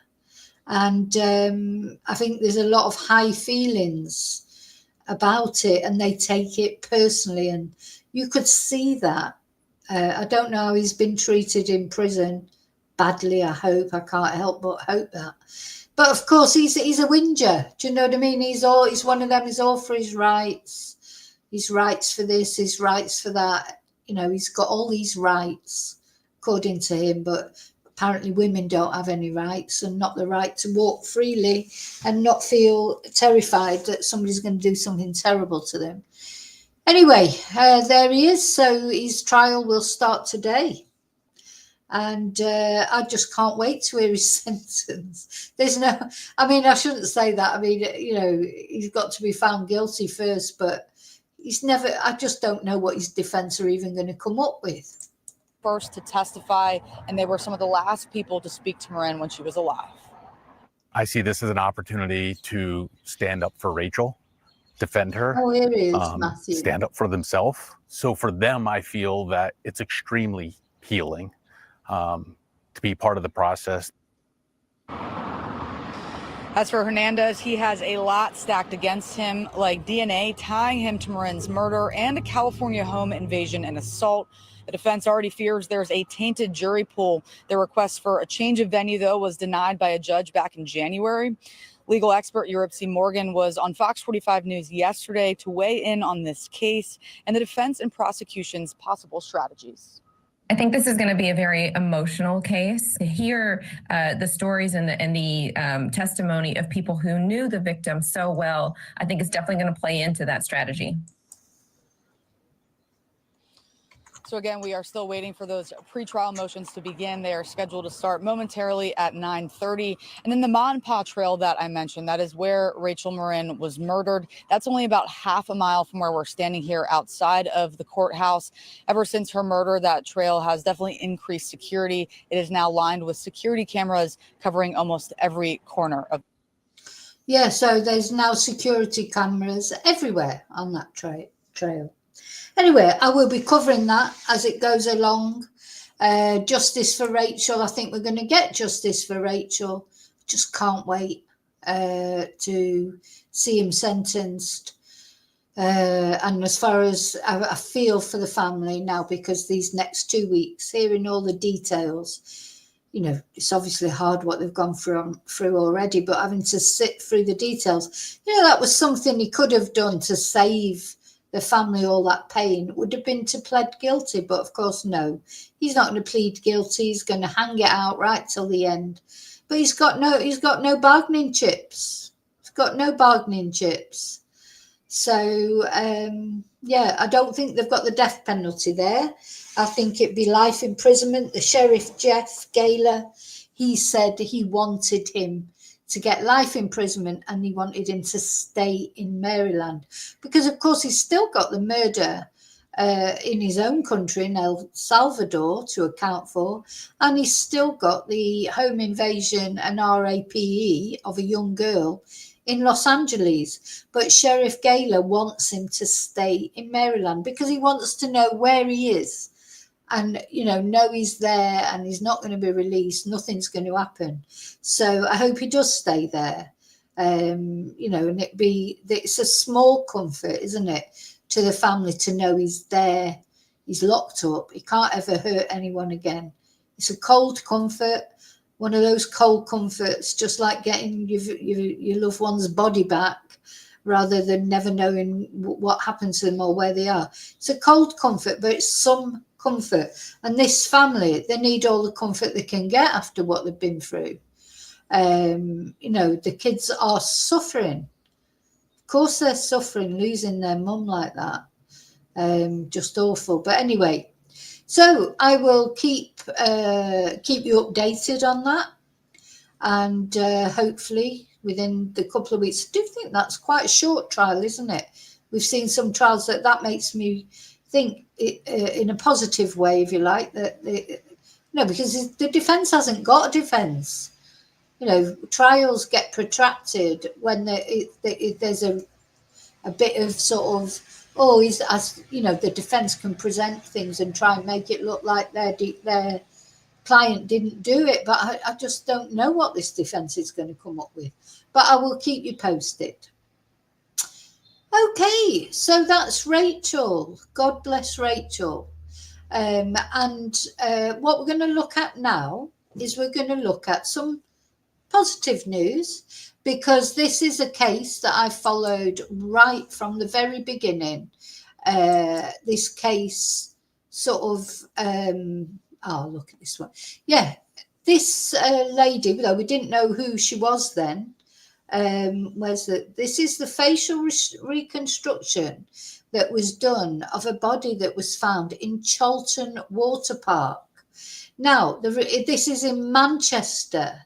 And I think there's a lot of high feelings about it, and they take it personally. And you could see that. I don't know how he's been treated in prison. Badly, I hope. I can't help but hope that. But of course, he's a whinger. Do you know what I mean? He's one of them. He's all for his rights. His rights for this, his rights for that. He's got all these rights, according to him. But apparently, women don't have any rights, and not the right to walk freely and not feel terrified that somebody's going to do something terrible to them. Anyway, there he is. So his trial will start today. And I just can't wait to hear his sentence. I shouldn't say that. He's got to be found guilty first, but I just don't know what his defense are even going to come up with. First to testify, and they were some of the last people to speak to Morin when she was alive. I see this as an opportunity to stand up for Rachel, defend her, oh, here he is, Matthew. Stand up for themselves. So for them, I feel that it's extremely healing to be part of the process. As for Hernandez, he has a lot stacked against him, like DNA tying him to Morin's murder and a California home invasion and assault. The defense already fears there's a tainted jury pool. Their request for a change of venue, though, was denied by a judge back in January. Legal expert Europe C. Morgan was on Fox 45 News yesterday to weigh in on this case and the defense and prosecution's possible strategies. I think this is going to be a very emotional case. To hear the stories and the testimony of people who knew the victim so well, I think it's definitely going to play into that strategy. So again, we are still waiting for those pretrial motions to begin. They are scheduled to start momentarily at 9:30. And then the Ma and Pa Trail that I mentioned, that is where Rachel Morin was murdered. That's only about half a mile from where we're standing here outside of the courthouse. Ever since her murder, that trail has definitely increased security. It is now lined with security cameras covering almost every corner of. Yeah, so there's now security cameras everywhere on that trail. Anyway, I will be covering that as it goes along. Justice for Rachel. I think we're going to get justice for Rachel. Just can't wait to see him sentenced. And as far as I feel for the family now, because these next 2 weeks, hearing all the details, it's obviously hard what they've gone through already, but having to sit through the details, that was something he could have done to save the family all that pain. Would have been to plead guilty, but of course no, he's not going to plead guilty. He's going to hang it out right till the end. But he's got no bargaining chips. He's got no bargaining chips. So yeah, I don't think they've got the death penalty there. I think it'd be life imprisonment. The sheriff Jeff Gaylor, he said he wanted him to get life imprisonment and he wanted him to stay in Maryland because, of course, he's still got the murder in his own country, in El Salvador, to account for, and he's still got the home invasion and RAPE of a young girl in Los Angeles, but Sheriff Gayler wants him to stay in Maryland because he wants to know where he is and, you know he's there and he's not going to be released. Nothing's going to happen. So I hope he does stay there. You know, and it's a small comfort, isn't it, to the family to know he's there, he's locked up, he can't ever hurt anyone again. It's a cold comfort, one of those cold comforts, just like getting your loved one's body back rather than never knowing what happens to them or where they are. It's a cold comfort, but it's some comfort. And this family, they need all the comfort they can get after what they've been through. You know, the kids are suffering. Of course they're suffering, losing their mum like that. Just awful. But anyway, so I will keep you updated on that, and hopefully within the couple of weeks. I do think that's quite a short trial, isn't it? We've seen some trials that makes me think in a positive way, if you like, that because the defence hasn't got a defence. You know, trials get protracted when there's a bit of sort of, the defence can present things and try and make it look like their client didn't do it. But I just don't know what this defence is going to come up with. But I will keep you posted. Okay, so that's Rachel. God bless Rachel. And what we're going to look at now is we're going to look at some positive news, because this is a case that I followed right from the very beginning. This case sort of, look at this one. Yeah, this lady, though we didn't know who she was then, this is the facial reconstruction that was done of a body that was found in Chorlton Water Park. Now, this is in Manchester,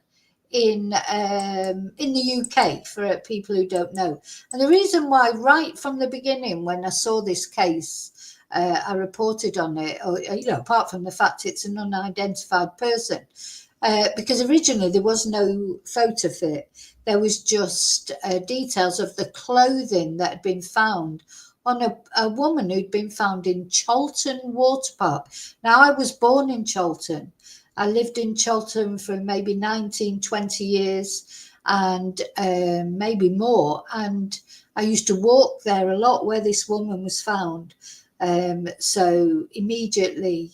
in the UK, for people who don't know. And the reason why, right from the beginning, when I saw this case, I reported on it, apart from the fact it's an unidentified person, because originally there was no photo fit. There was just details of the clothing that had been found on a woman who'd been found in Chorlton Water Park. Now, I was born in Chorlton. I lived in Chorlton for maybe 19, 20 years and maybe more. And I used to walk there a lot where this woman was found. So immediately,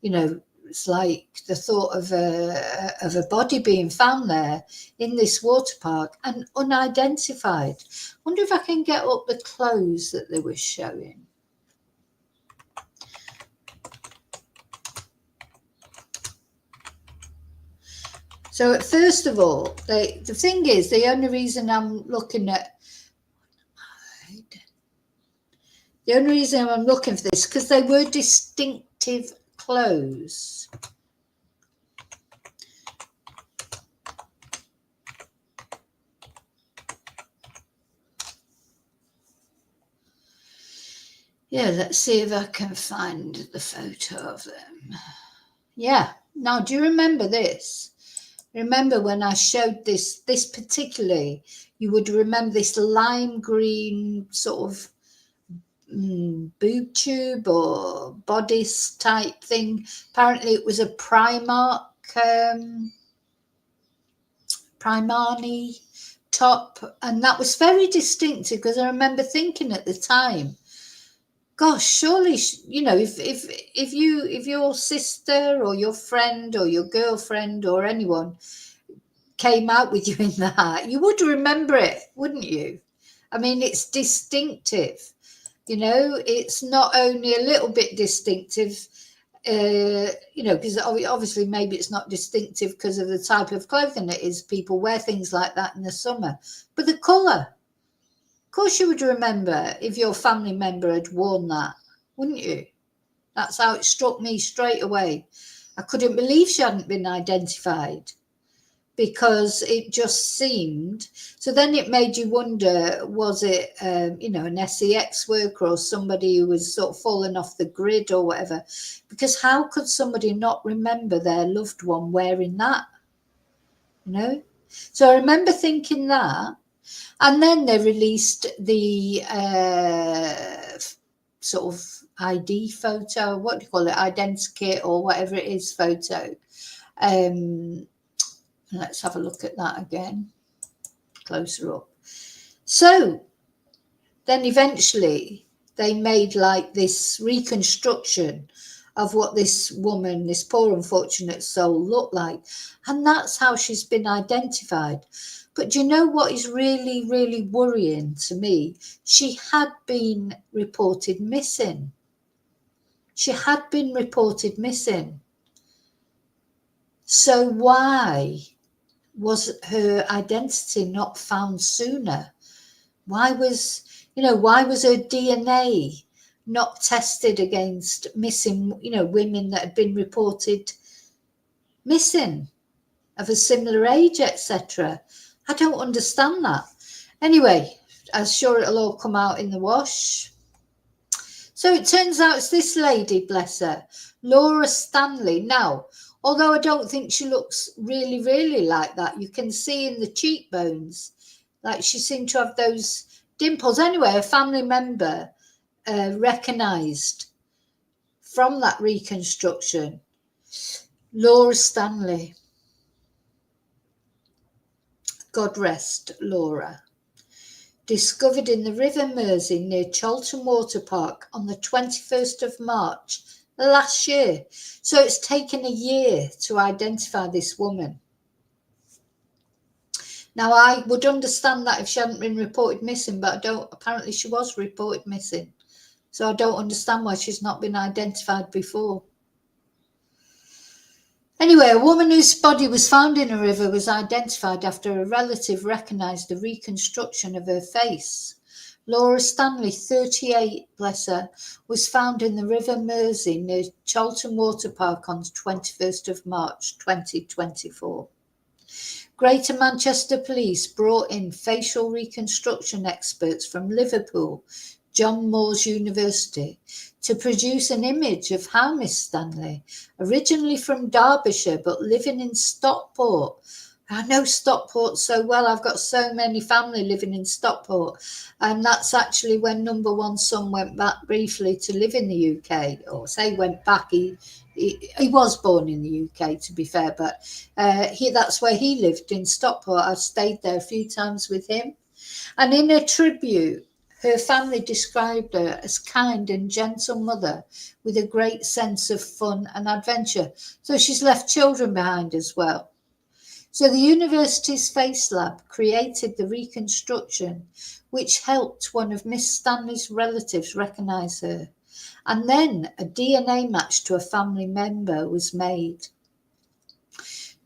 it's like the thought of a body being found there in this water park and unidentified. Wonder if I can get up the clothes that they were showing. So first of all, the thing is, the only reason I'm looking for this, because they were distinctive clothes. Yeah, let's see if I can find the photo of them. Yeah. Now, do you remember this? Remember when I showed this particularly, you would remember this lime green sort of boob tube or bodice type thing. Apparently it was a Primani top, and that was very distinctive, because I remember thinking at the time, gosh, surely, if your sister or your friend or your girlfriend or anyone came out with you in that, you would remember it, wouldn't you? I mean, it's distinctive. It's not only a little bit distinctive, because obviously maybe it's not distinctive because of the type of clothing it is. People wear things like that in the summer, but the colour. Of course you would remember if your family member had worn that, wouldn't you? That's how it struck me straight away. I couldn't believe she hadn't been identified, because it just seemed. So then it made you wonder, was it, an SEX worker or somebody who was sort of fallen off the grid or whatever? Because how could somebody not remember their loved one wearing that? So I remember thinking that. And then they released the sort of ID photo, what do you call it, identikit or whatever it is photo. Let's have a look at that again, closer up. So then eventually they made like this reconstruction of what this woman, this poor unfortunate soul, looked like. And that's how she's been identified. But do you know what is really, really worrying to me? She had been reported missing. She had been reported missing. So why was her identity not found sooner? Why was her DNA not tested against missing, women that had been reported missing of a similar age, etc.? I don't understand that. Anyway, I'm sure it'll all come out in the wash. So it turns out it's this lady, bless her, Laura Stanley. Now, although I don't think she looks really, really like that, you can see in the cheekbones, like she seemed to have those dimples. Anyway, a family member recognised from that reconstruction Laura Stanley. God rest Laura. Discovered in the River Mersey near Chorlton Water Park on the 21st of March last year. So it's taken a year to identify this woman. Now, I would understand that if she hadn't been reported missing, but apparently she was reported missing. So I don't understand why she's not been identified before. Anyway, a woman whose body was found in a river was identified after a relative recognised the reconstruction of her face. Laura Stanley, 38, bless her, was found in the River Mersey near Chorlton Water Park on the 21st of March 2024. Greater Manchester Police brought in facial reconstruction experts from Liverpool, John Moores University, to produce an image of how Miss Stanley, originally from Derbyshire but living in Stockport. I know Stockport so well. I've got so many family living in Stockport. And that's actually when number one son went back briefly to live in the UK, or say went back. He was born in the UK, to be fair, but that's where he lived, in Stockport. I've stayed there a few times with him. And in a tribute, her family described her as kind and gentle mother with a great sense of fun and adventure. So she's left children behind as well. So the university's face lab created the reconstruction, which helped one of Miss Stanley's relatives recognise her. And then a DNA match to a family member was made.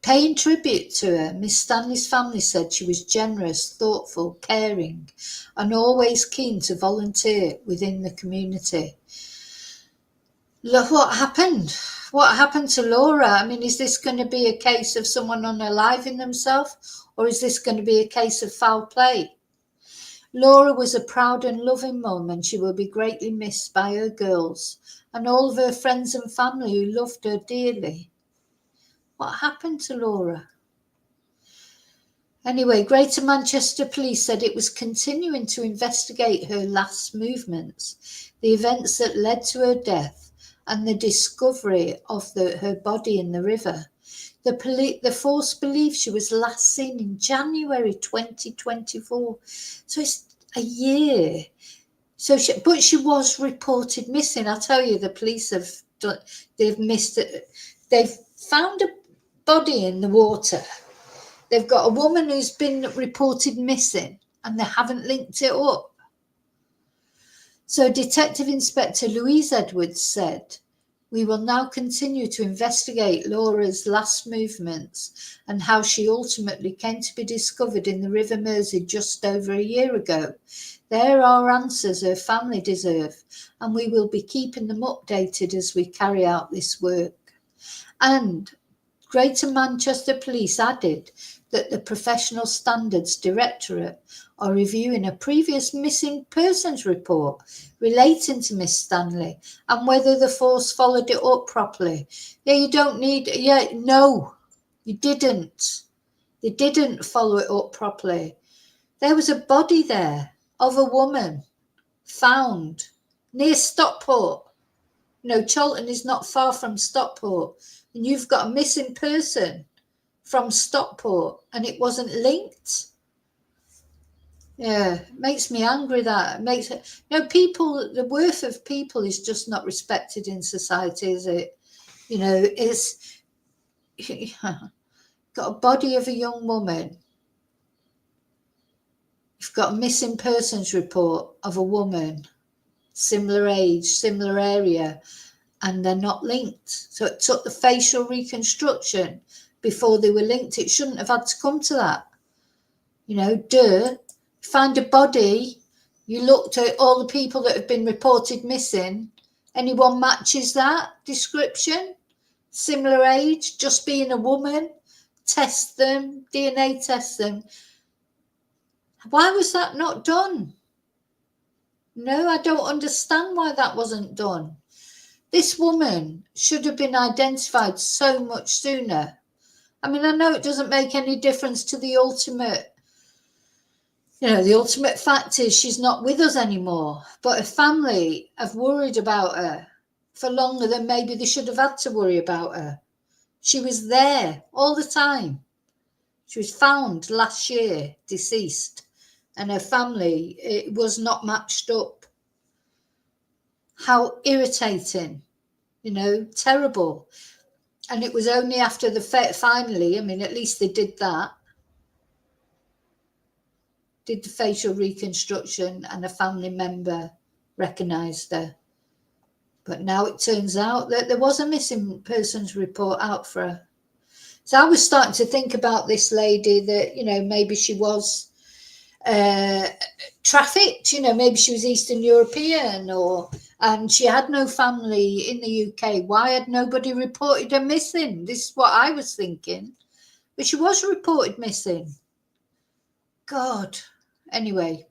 Paying tribute to her, Miss Stanley's family said she was generous, thoughtful, caring, and always keen to volunteer within the community. Look, what happened? What happened to Laura? I mean, is this going to be a case of someone unaliving themselves, or is this going to be a case of foul play? Laura was a proud and loving mum, and she will be greatly missed by her girls and all of her friends and family who loved her dearly. What happened to Laura? Anyway, Greater Manchester Police said it was continuing to investigate her last movements, the events that led to her death, and the discovery of her body in the river. The force believes she was last seen in January 2024. So it's a year. But she was reported missing. I tell you, the police they've missed it. They've found a body in the water. They've got a woman who's been reported missing, and they haven't linked it up. So Detective Inspector Louise Edwards said, "We will now continue to investigate Laura's last movements and how she ultimately came to be discovered in the River Mersey just over a year ago. There are answers her family deserve, and we will be keeping them updated as we carry out this work." And Greater Manchester Police added that the Professional Standards Directorate are reviewing a previous missing persons report relating to Miss Stanley and whether the force followed it up properly. No, you didn't. They didn't follow it up properly. There was a body there of a woman found near Stockport. You know, Chorlton is not far from Stockport, and you've got a missing person from Stockport, and it wasn't linked. Yeah, it makes me angry. That makes it, you know, people, the worth of people is just not respected in society, is it? You know, it's got a body of a young woman. You've got a missing persons report of a woman, similar age, similar area, and they're not linked. So it took the facial reconstruction before they were linked. It shouldn't have had to come to that. You know, find a body, you looked at all the people that have been reported missing, anyone matches that description, similar age, just being a woman, test them, DNA test them. Why was that not done? No, I don't understand why that wasn't done. This woman should have been identified so much sooner. I mean, I know it doesn't make any difference to the ultimate, you know, the ultimate fact is she's not with us anymore, but her family have worried about her for longer than maybe they should have had to worry about her. She was there all the time. She was found last year, deceased, and her family, it was not matched up. How irritating, you know, terrible. And it was only after the finally, I mean, at least they did that, did the facial reconstruction, and a family member recognised her. But now it turns out that there was a missing persons report out for her. So I was starting to think about this lady that, you know, maybe she was trafficked, you know, maybe she was Eastern European, and she had no family in the UK. Why had nobody reported her missing? This is what I was thinking. But she was reported missing. God. Anyway,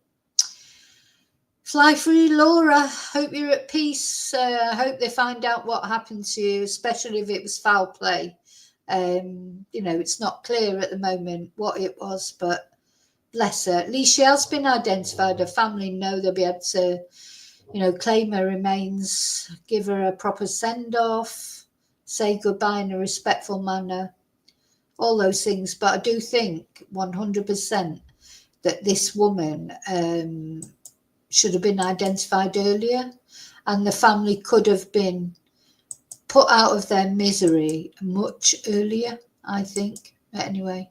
fly free, Laura. Hope you're at peace. I hope they find out what happened to you, especially if it was foul play. You know, it's not clear at the moment what it was, but bless her. At least she has been identified. Her family know they'll be able to, you know, claim her remains, give her a proper send-off, say goodbye in a respectful manner, all those things. But I do think 100% that this woman should have been identified earlier, and the family could have been put out of their misery much earlier, I think. But anyway,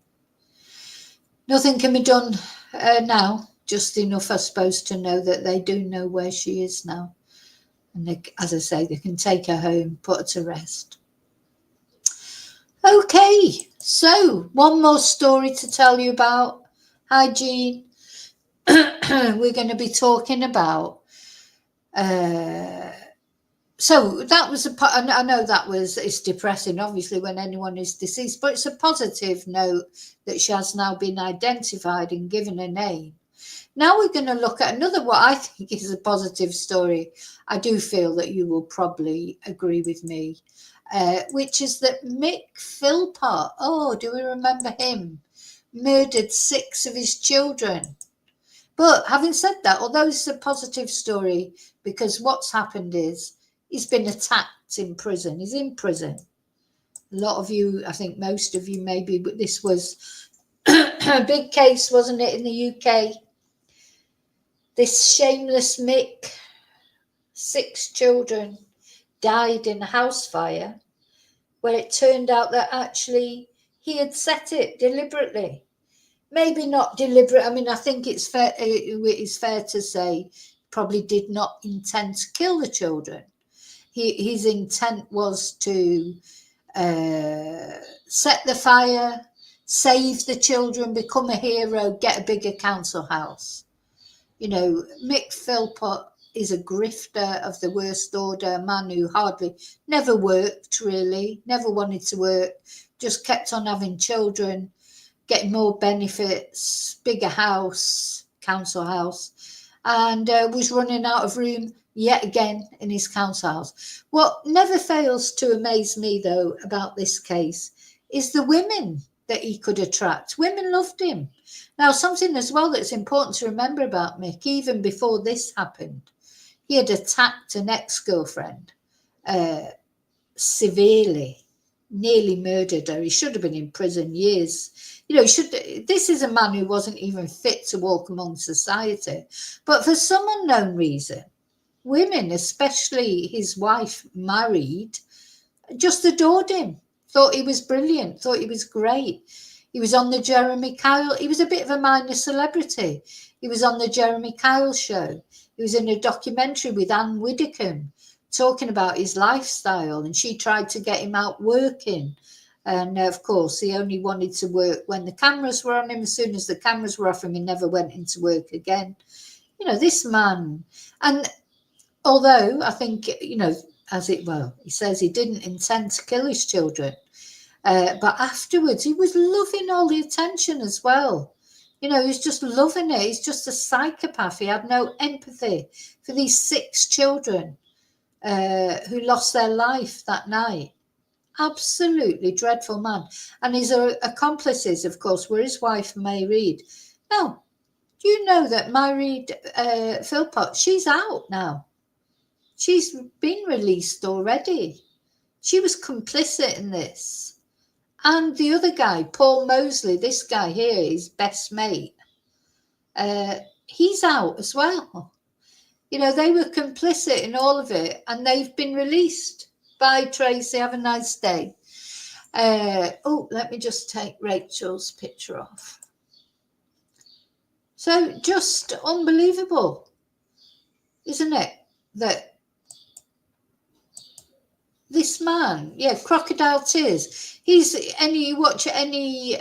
nothing can be done now, just enough, I suppose, to know that they do know where she is now. And they, as I say, they can take her home, put her to rest. Okay, so one more story to tell you about. Hi, Jean. We're going to be talking about so that was I know that it's depressing, obviously, when anyone is deceased, but it's a positive note that she has now been identified and given a name. Now we're going to look at another, what I think is a positive story. I do feel that you will probably agree with me, which is that Mick Phillpott, do we remember him? Murdered 6 of his children. But having said that, although it's a positive story, because what's happened is he's been attacked in prison. He's in prison. A lot of you, I think most of you maybe, but this was a big case, wasn't it, in the UK? This shameless Mick, 6 children, died in a house fire where it turned out that actually he had set it deliberately. Maybe not deliberate. I mean, I think it is fair to say probably did not intend to kill the children. His intent was to set the fire, save the children, become a hero, get a bigger council house. You know, Mick Phillpott is a grifter of the worst order, a man who never worked really, never wanted to work, just kept on having children, getting more benefits, bigger house, council house, and was running out of room yet again in his council house. What never fails to amaze me, though, about this case is the women that he could attract. Women loved him. Now, something as well that's important to remember about Mick, even before this happened, he had attacked an ex-girlfriend severely, nearly murdered her. He should have been in prison years. You know, this is a man who wasn't even fit to walk among society. But for some unknown reason, women, especially his wife, married, just adored him, thought he was brilliant, thought he was great. He was on the Jeremy Kyle. He was a bit of a minor celebrity. He was on the Jeremy Kyle show. He was in a documentary with Anne Widdecombe talking about his lifestyle, and she tried to get him out working. And of course, he only wanted to work when the cameras were on him. As soon as the cameras were off him, he never went into work again. You know, this man. And although I think, you know, he says he didn't intend to kill his children. But afterwards, he was loving all the attention as well. You know, he was just loving it. He's just a psychopath. He had no empathy for these 6 children who lost their life that night. Absolutely dreadful man. And his accomplices, of course, were his wife, May Reid. Now, do you know that May Reid Phillpott, she's out now. She's been released already. She was complicit in this. And the other guy, Paul Mosley, this guy here, his best mate, he's out as well. You know, they were complicit in all of it, and they've been released. Bye, Tracy. Have a nice day. Let me just take Rachel's picture off. So just unbelievable, isn't it? That this man, crocodile tears. You watch any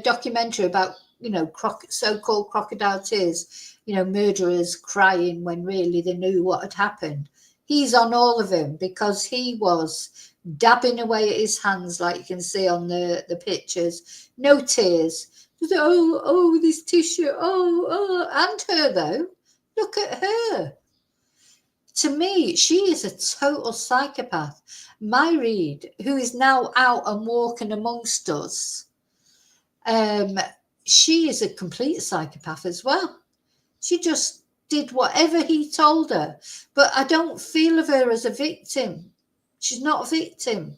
documentary about, you know, so-called crocodile tears, you know, murderers crying when really they knew what had happened. He's on all of them because he was dabbing away at his hands, like you can see on the pictures. No tears. Just, this tissue. And her though. Look at her. To me, she is a total psychopath. May Reid, who is now out and walking amongst us, she is a complete psychopath as well. She just did whatever he told her. But I don't feel of her as a victim. She's not a victim.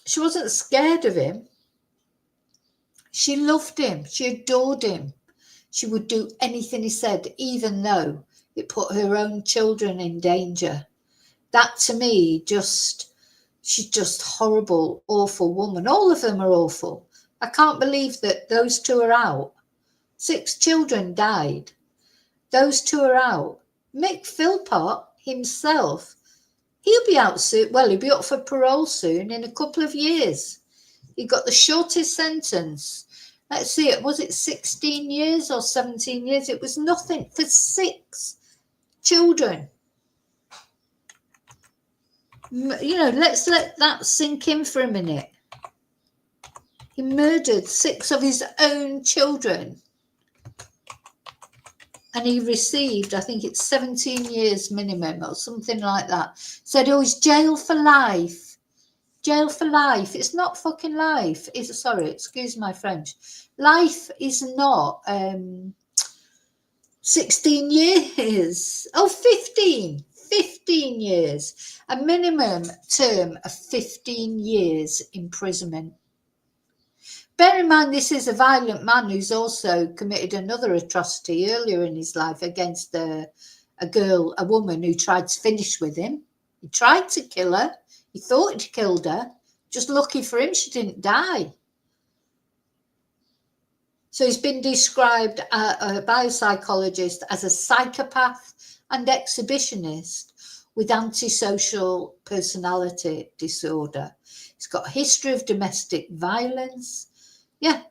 She wasn't scared of him. She loved him. She adored him. She would do anything he said, even though it put her own children in danger. That to me, she's just horrible, awful woman. All of them are awful. I can't believe that those 2 are out. 6 children died. Those 2 are out. Mick Phillpott himself, he'll be out soon. Well, he'll be up for parole soon in a couple of years. He got the shortest sentence. Let's see, was it 16 years or 17 years? It was nothing for 6 children. You know, let's let that sink in for a minute. He murdered 6 of his own children. And he received, I think it's 17 years minimum or something like that. Said, he's jail for life. Jail for life. It's not fucking life. Sorry, excuse my French. Life is not 16 years. 15 years. A minimum term of 15 years imprisonment. Bear in mind, this is a violent man who's also committed another atrocity earlier in his life against a woman who tried to finish with him. He tried to kill her. He thought he'd killed her. Just lucky for him, she didn't die. So he's been described by a psychologist as a psychopath and exhibitionist with antisocial personality disorder. He's got a history of domestic violence. Yeah.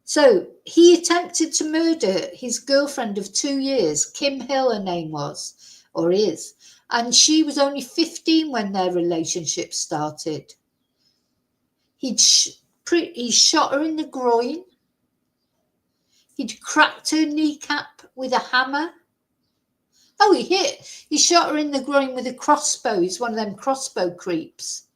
So he attempted to murder his girlfriend of 2 years, Kim Hill, her name was, or is, and she was only 15 when their relationship started. He shot her in the groin. He'd cracked her kneecap with a hammer. He shot her in the groin with a crossbow. He's one of them crossbow creeps.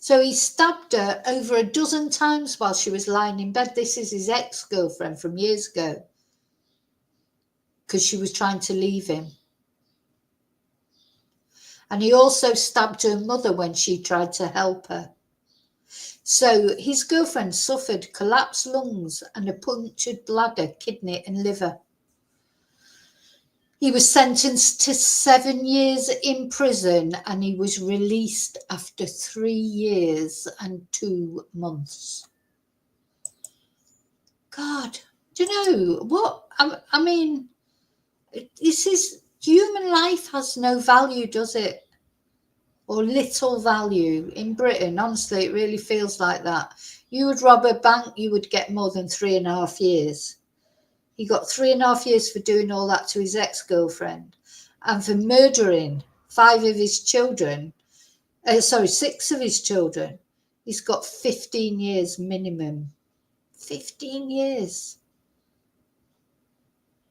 So he stabbed her over a dozen times while she was lying in bed. This is his ex-girlfriend from years ago, because she was trying to leave him. And he also stabbed her mother when she tried to help her. So his girlfriend suffered collapsed lungs and a punctured bladder, kidney and liver. He was sentenced to 7 years in prison and he was released after 3 years and 2 months. God, do you know what? I mean, this is, human life has no value, does it? Or little value in Britain. Honestly, it really feels like that. You would rob a bank, you would get more than 3.5 years. He got 3.5 years for doing all that to his ex-girlfriend, and for murdering 5 of his children, 6 of his children. He's got 15 years minimum. 15 years.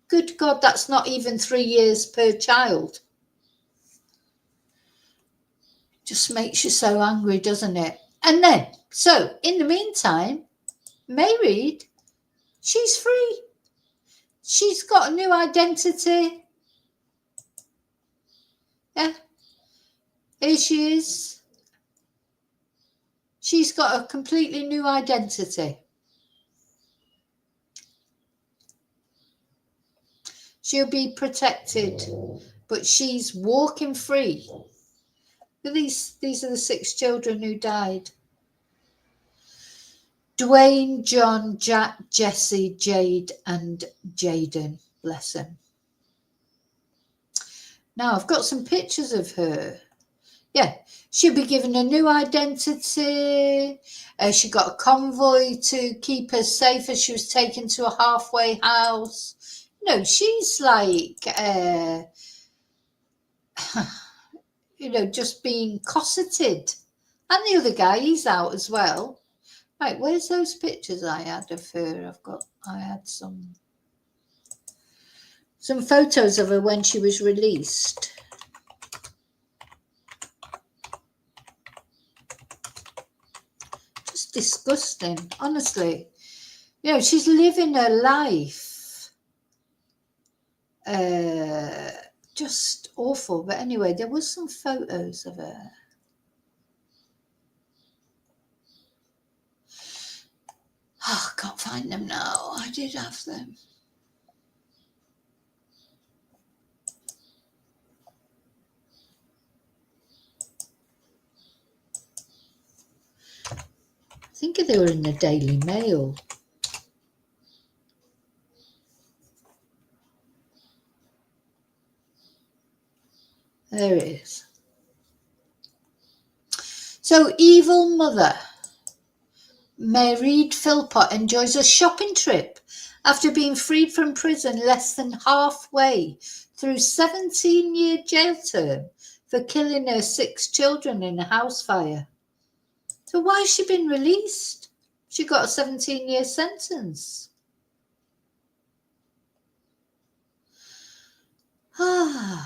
Good God, that's not even 3 years per child. Just makes you so angry, doesn't it? And then, so in the meantime, May Read, she's free. She's got a new identity. Yeah, here she is. She's got a completely new identity. She'll be protected, but she's walking free. These are the 6 children who died. Dwayne, John, Jack, Jesse, Jade and Jaden, bless them. Now I've got some pictures of her. Yeah, she'll be given a new identity. She got a convoy to keep her safe as she was taken to a halfway house. No, she's like, just being cosseted. And the other guy, he's out as well. Right, where's those pictures I had of her? I had some photos of her when she was released. Just disgusting, honestly. She's living her life. Just awful. But anyway, there was some photos of her. Oh, I can't find them now. I did have them. I think they were in the Daily Mail. There it is. So, evil mother Mick Phillpott enjoys a shopping trip after being freed from prison less than halfway through 17-year jail term for killing her 6 children in a house fire. So why has she been released? She got a 17-year sentence.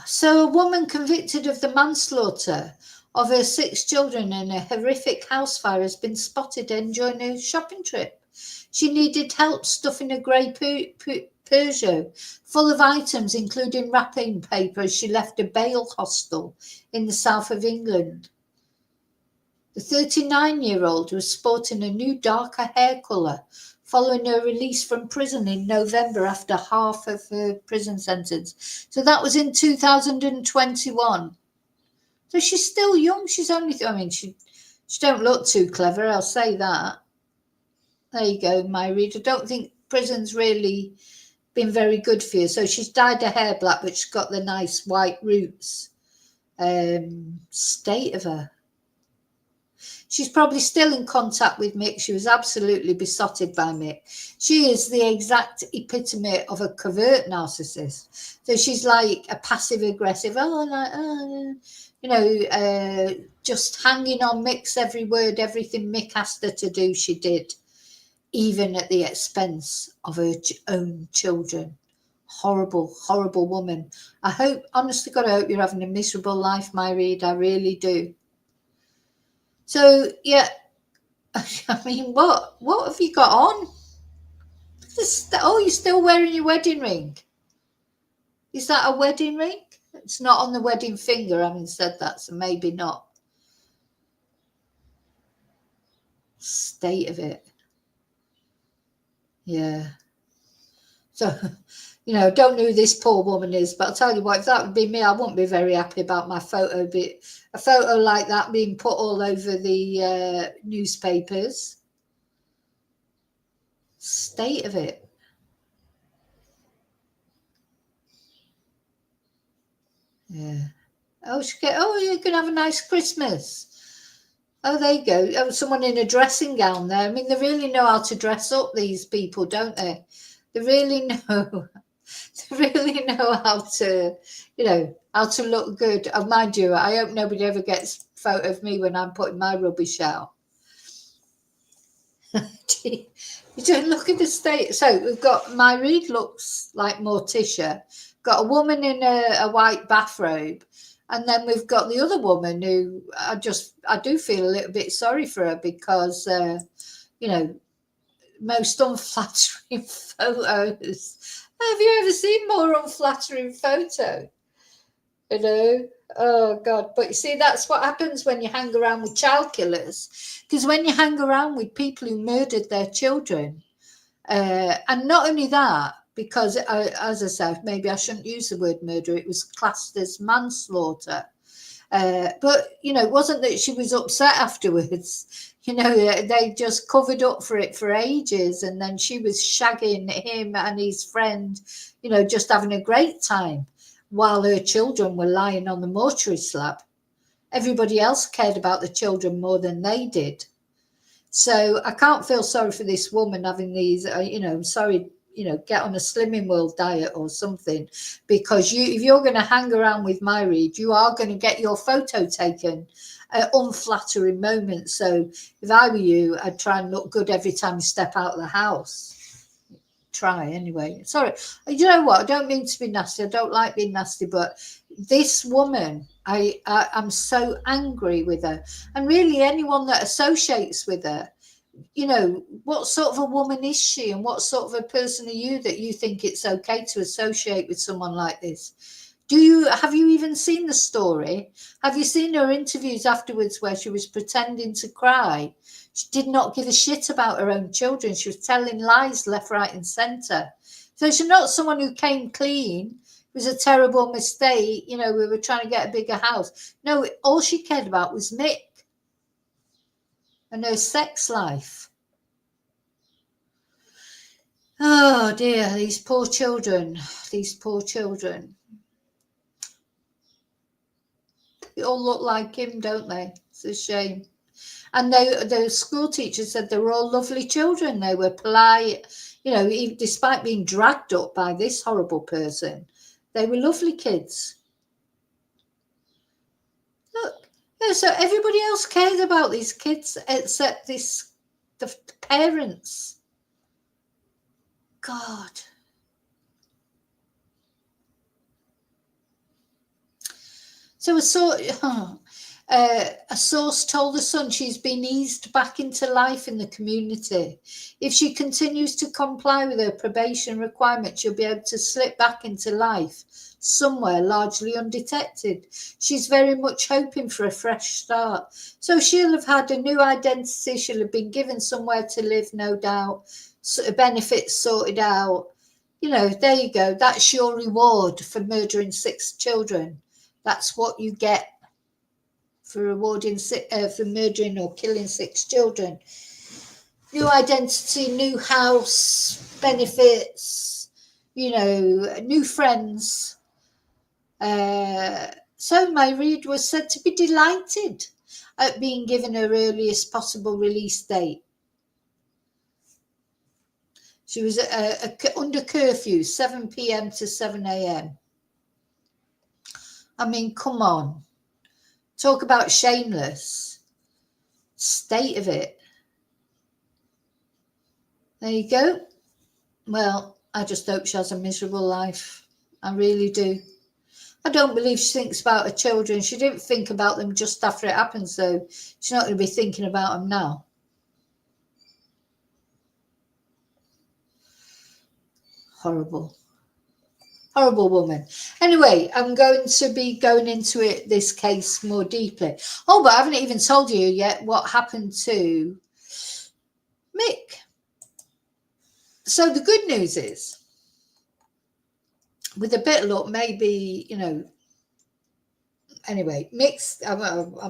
So a woman convicted of the manslaughter of her 6 children in a horrific house fire has been spotted enjoying a shopping trip. She needed help stuffing a grey Peugeot full of items, including wrapping paper, as she left a bail hostel in the south of England. The 39-year-old was sporting a new darker hair colour following her release from prison in November after half of her prison sentence. So that was in 2021. So she's still young. She's only, she don't look too clever, I'll say that. There you go, my reader. I don't think prison's really been very good for you. So she's dyed her hair black, but she's got the nice white roots. State of her. She's probably still in contact with Mick. She was absolutely besotted by Mick. She is the exact epitome of a covert narcissist. So she's like a passive-aggressive, just hanging on Mick's every word. Everything Mick asked her to do, she did, even at the expense of her own children. Horrible, horrible woman. I hope, honestly God, I hope you're having a miserable life, my read. I really do. So, yeah, I mean, what have you got on? Oh, you're still wearing your wedding ring. Is that a wedding ring? It's not on the wedding finger, having said that, so maybe not. State of it. Yeah. So, you know, don't know who this poor woman is, but I'll tell you what, if that would be me, I wouldn't be very happy about my photo. A photo like that being put all over the newspapers. State of it. Yeah. Oh, you're going to have a nice Christmas. Oh, there you go. Oh, someone in a dressing gown there. I mean, they really know how to dress up, these people, don't they? They really know. They really know how to, you know, how to look good. Oh, mind you, I hope nobody ever gets a photo of me when I'm putting my rubbish out. You don't look at the state. So we've got my read looks like Morticia. Got a woman in a white bathrobe. And then we've got the other woman who I do feel a little bit sorry for her because, you know, most unflattering photos. Have you ever seen more unflattering photo? You know, oh God. But you see, that's what happens when you hang around with child killers. Because when you hang around with people who murdered their children, and not only that, because as I said, maybe I shouldn't use the word murder, it was classed as manslaughter. But, you know, it wasn't that she was upset afterwards. You know, they just covered up for it for ages. And then she was shagging him and his friend, you know, just having a great time while her children were lying on the mortuary slab. Everybody else cared about the children more than they did. So I can't feel sorry for this woman having these, you know, sorry, you know, get on a Slimming World diet or something, because if you're going to hang around with my read, you are going to get your photo taken at unflattering moments. So if I were you, I'd try and look good every time you step out of the house. Try anyway. Sorry, you know what? I don't mean to be nasty. I don't like being nasty, but this woman, I'm so angry with her, and really anyone that associates with her. You know, what sort of a woman is she, and what sort of a person are you that you think it's okay to associate with someone like this? Have you even seen the story? Have you seen her interviews afterwards where she was pretending to cry? She did not give a shit about her own children. She was telling lies left, right, and centre. So she's not someone who came clean. It was a terrible mistake. You know, we were trying to get a bigger house. No, all she cared about was Mick and her sex life. Oh dear, these poor children. These poor children. They all look like him, don't they? It's a shame. And the school teacher said they were all lovely children. They were polite, you know, despite being dragged up by this horrible person. They were lovely kids. Look, yeah, so everybody else cared about these kids except the parents. God. So a source told The Sun she's been eased back into life in the community. If she continues to comply with her probation requirement, she'll be able to slip back into life somewhere largely undetected. She's very much hoping for a fresh start. So she'll have had a new identity. She'll have been given somewhere to live, no doubt. Benefits sorted out. You know, there you go. That's your reward for murdering 6 children. That's what you get for murdering or killing 6 children. New identity, new house, benefits, you know, new friends. So my read was said to be delighted at being given her earliest possible release date. She was under curfew, 7 p.m. to 7 a.m. I mean, come on. Talk about shameless. State of it. There you go. Well, I just hope she has a miserable life. I really do. I don't believe she thinks about her children. She didn't think about them just after it happened, so she's not going to be thinking about them now. Horrible. Horrible woman. Anyway, I'm going to be going into this case more deeply. Oh, but I haven't even told you yet what happened to Mick. So the good news is, with a bit of luck, maybe, you know, anyway, Mick's, I'm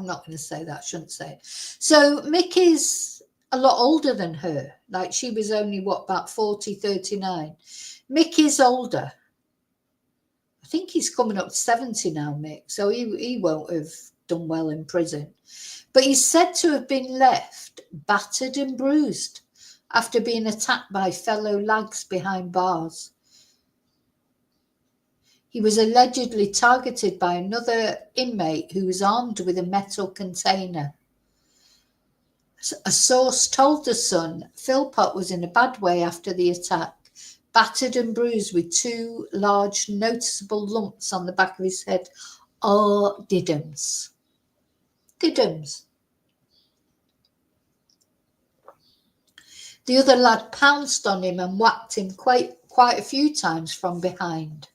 not going to say that, I shouldn't say it. So Mick is a lot older than her. Like, she was only, what, about 40, 39. Mick is older. I think he's coming up 70 now, Mick, so he won't have done well in prison. But he's said to have been left battered and bruised after being attacked by fellow lags behind bars. He was allegedly targeted by another inmate who was armed with a metal container. A source told The Sun Phillpott was in a bad way after the attack, battered and bruised with 2 large noticeable lumps on the back of his head. Oh, diddums. Diddums. The other lad pounced on him and whacked him quite a few times from behind.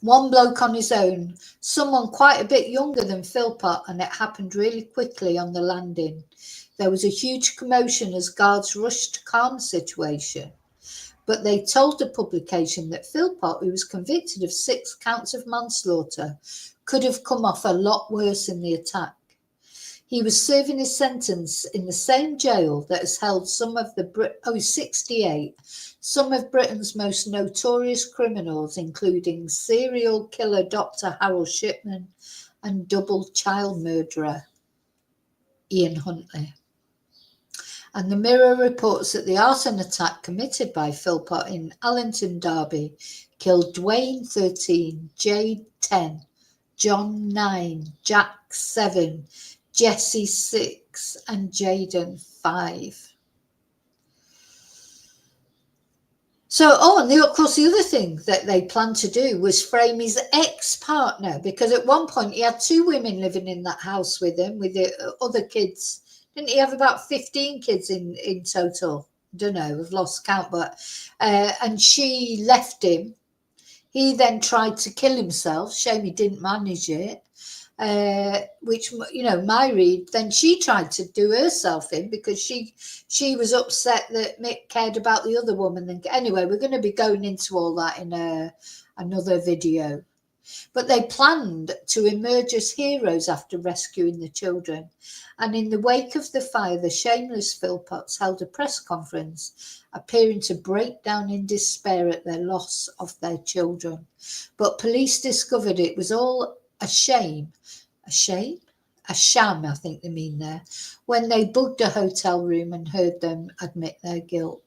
One bloke on his own, someone quite a bit younger than Phillpott, and it happened really quickly on the landing. There was a huge commotion as guards rushed to calm the situation, but they told the publication that Phillpott, who was convicted of 6 counts of manslaughter, could have come off a lot worse in the attack. He was serving his sentence in the same jail that has held some of the 68, some of Britain's most notorious criminals, including serial killer Dr. Harold Shipman and double child murderer Ian Huntley. And the Mirror reports that the arson attack committed by Phillpott in Allington, Derby, killed Dwayne 13, Jade 10, John 9, Jack 7, Jesse 6, and Jaden 5. So, and of course, the other thing that they planned to do was frame his ex-partner, because at one point he had 2 women living in that house with him, with the other kids. Didn't he have about 15 kids in total? Don't know, I've lost count, but and she left him. He then tried to kill himself. Shame he didn't manage it. Which, you know, my read, then she tried to do herself in because she was upset that Mick cared about the other woman. Anyway, we're going to be going into all that in another video. But they planned to emerge as heroes after rescuing the children. And in the wake of the fire, the shameless Phillpotts held a press conference, appearing to break down in despair at their loss of their children. But police discovered it was all a sham, I think they mean there, when they bugged a hotel room and heard them admit their guilt.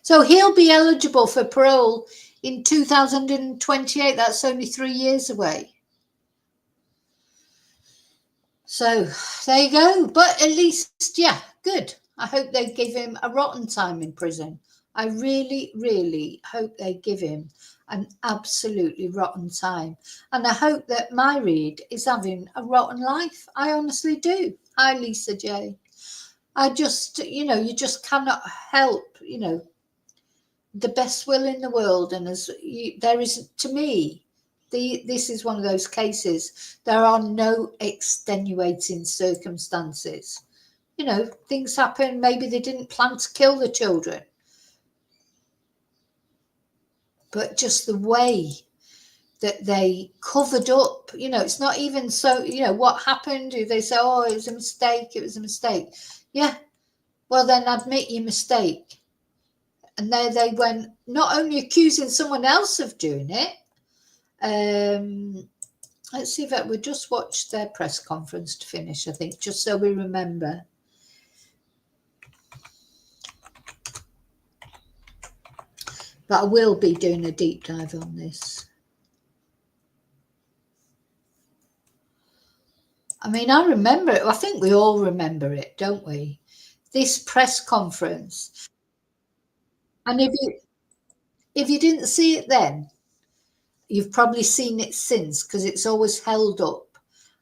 So he'll be eligible for parole in 2028. That's only 3 years away. So there you go. But at least, yeah, good. I hope they give him a rotten time in prison. I really, really hope they give him an absolutely rotten time. And I hope that my Reed is having a rotten life. I honestly do. Hi, Lisa J. I just, you know, you just cannot help, you know, the best will in the world. And there is, to me, this is one of those cases, there are no extenuating circumstances. You know, things happen. Maybe they didn't plan to kill the children. But just the way that they covered up, you know, it's not even so, you know, what happened? Do they say, oh, it was a mistake, it was a mistake? Yeah, well, then admit your mistake. And there they went, not only accusing someone else of doing it. Let's see if we'll just watch their press conference to finish, I think, just so we remember. But I will be doing a deep dive on this. I mean, I remember it. I think we all remember it, don't we? This press conference. And if you didn't see it then, you've probably seen it since, because it's always held up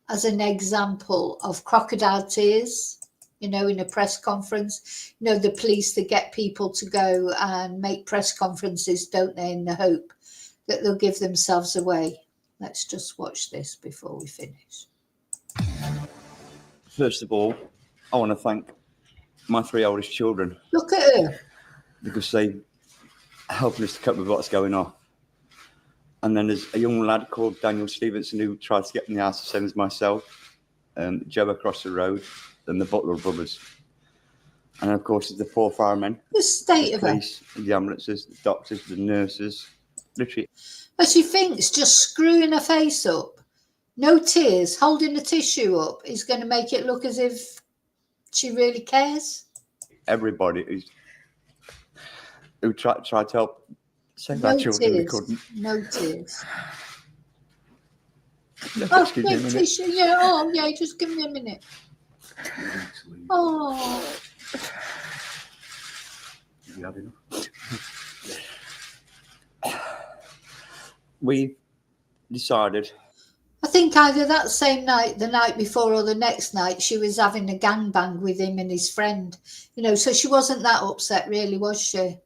as an example of crocodile tears, you know, in a press conference. You know, the police, they get people to go and make press conferences, don't they, in the hope that they'll give themselves away. Let's just watch this before we finish. First of all, I want to thank my 3 oldest children. Look at her. Because they helping us to cope with what's going on. And then there's a young lad called Daniel Stevenson who tried to get in the house, the same as myself, Joe across the road, and the Butler brothers. And of course, there's the 4 firemen. The state of police, the ambulances, the doctors, the nurses, literally. But she thinks just screwing her face up, no tears, holding the tissue up, is going to make it look as if she really cares. Everybody who tried to help save no our children, tears. we couldn't. No tears. Oh, yeah, tissue. Yeah, oh, yeah, just give me a minute. Oh. You have enough? We decided. I think either that same night, the night before, or the next night, she was having a gangbang with him and his friend. You know, so she wasn't that upset, really, was she?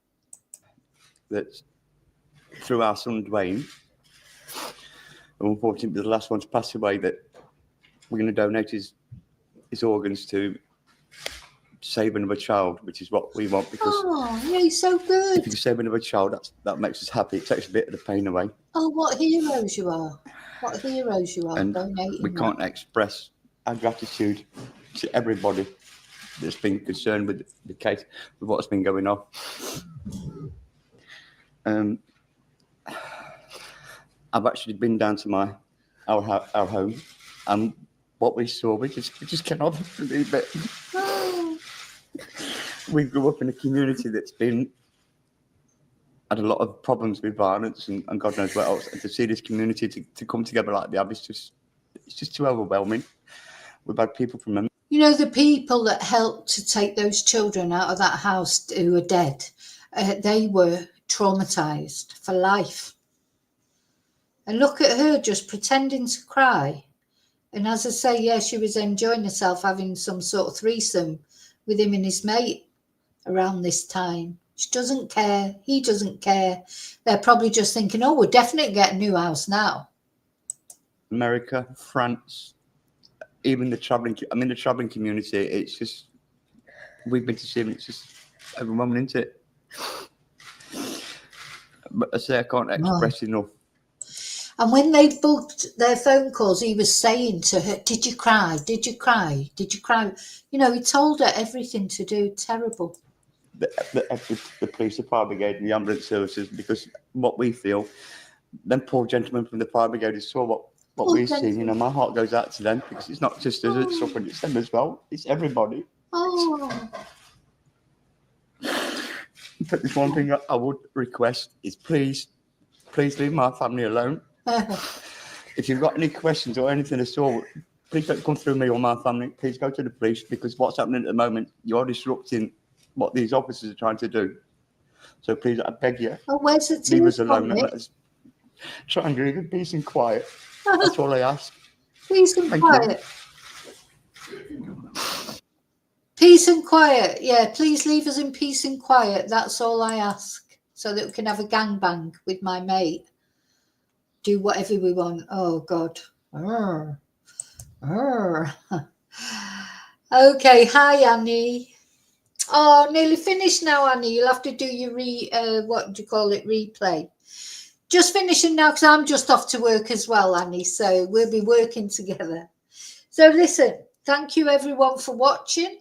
That through our son Dwayne, unfortunately the last one to pass away, that we're going to donate his organs to save another child, which is what we want. Because yeah, he's so good. If you save another child, that makes us happy. It takes a bit of the pain away. Oh, what heroes you are! What heroes you are! And donating we can't express our gratitude to everybody that's been concerned with the case, with what's been going on. I've actually been down to our home, and what we saw, we just cannot believe it. We grew up in a community that's had a lot of problems with violence and God knows what else. And to see this community to come together like they have, it's just too overwhelming. We've had people from you know, the people that helped to take those children out of that house who were dead, they were traumatized for life. And look at her just pretending to cry. And as I say, yeah, she was enjoying herself, having some sort of threesome with him and his mate around this time. She doesn't care. He doesn't care. They're probably just thinking, oh, we'll definitely get a new house now. America, France, even the traveling community, it's just, we've been to see them, it's just overwhelming, isn't it? But I say I can't express enough. And when they booked their phone calls, he was saying to her, did you cry? Did you cry? Did you cry? You know, he told her everything to do. Terrible. The police, the fire brigade and the ambulance services, because what we feel, them poor gentlemen from the fire brigade saw what we've seen. You know, my heart goes out to them, because it's not just us that's suffering, it's them as well. It's everybody. Oh. But there's one thing I would request is please leave my family alone. If you've got any questions or anything at all, please don't come through me or my family. Please go to the police, because what's happening at the moment, you're disrupting what these officers are trying to do. So please, I beg you, where's the leave us alone and let us try and do it in peace and quiet. That's all I ask. Peace and quiet. Peace and quiet. Yeah, please leave us in peace and quiet. That's all I ask. So that we can have a gangbang with my mate. Do whatever we want. Oh, God. Okay. Hi, Annie. Oh, nearly finished now, Annie. You'll have to do your replay. Just finishing now, because I'm just off to work as well, Annie. So we'll be working together. So listen, thank you everyone for watching.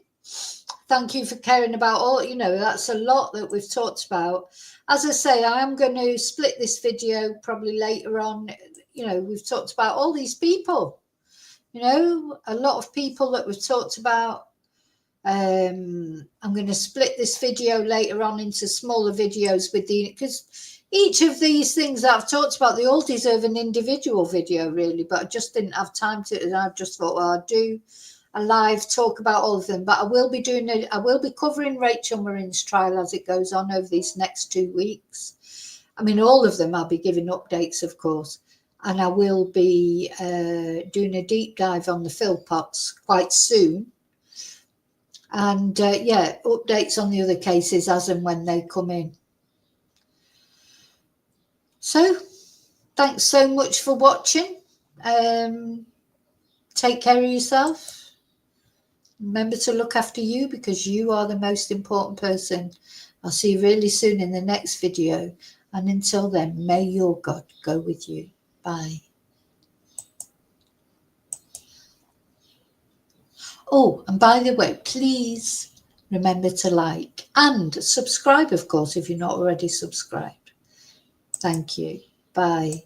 Thank you for caring about all, you know, that's a lot that we've talked about. As I say, I am going to split this video probably later on. You know, we've talked about all these people, you know, a lot of people that we've talked about. I'm going to split this video later on into smaller videos because each of these things that I've talked about, they all deserve an individual video really, but I just didn't have time to, and I just thought, well, I'll do a live talk about all of them, but I will be covering Rachel Morin's trial as it goes on over these next 2 weeks. I mean, all of them I'll be giving updates, of course, and I will be doing a deep dive on the Phillpotts quite soon. And yeah, updates on the other cases as and when they come in. So thanks so much for watching. Take care of yourself. Remember to look after you, because you are the most important person. I'll see you really soon in the next video. And until then, may your God go with you. Bye. Oh, and by the way, please remember to like and subscribe, of course, if you're not already subscribed. Thank you. Bye.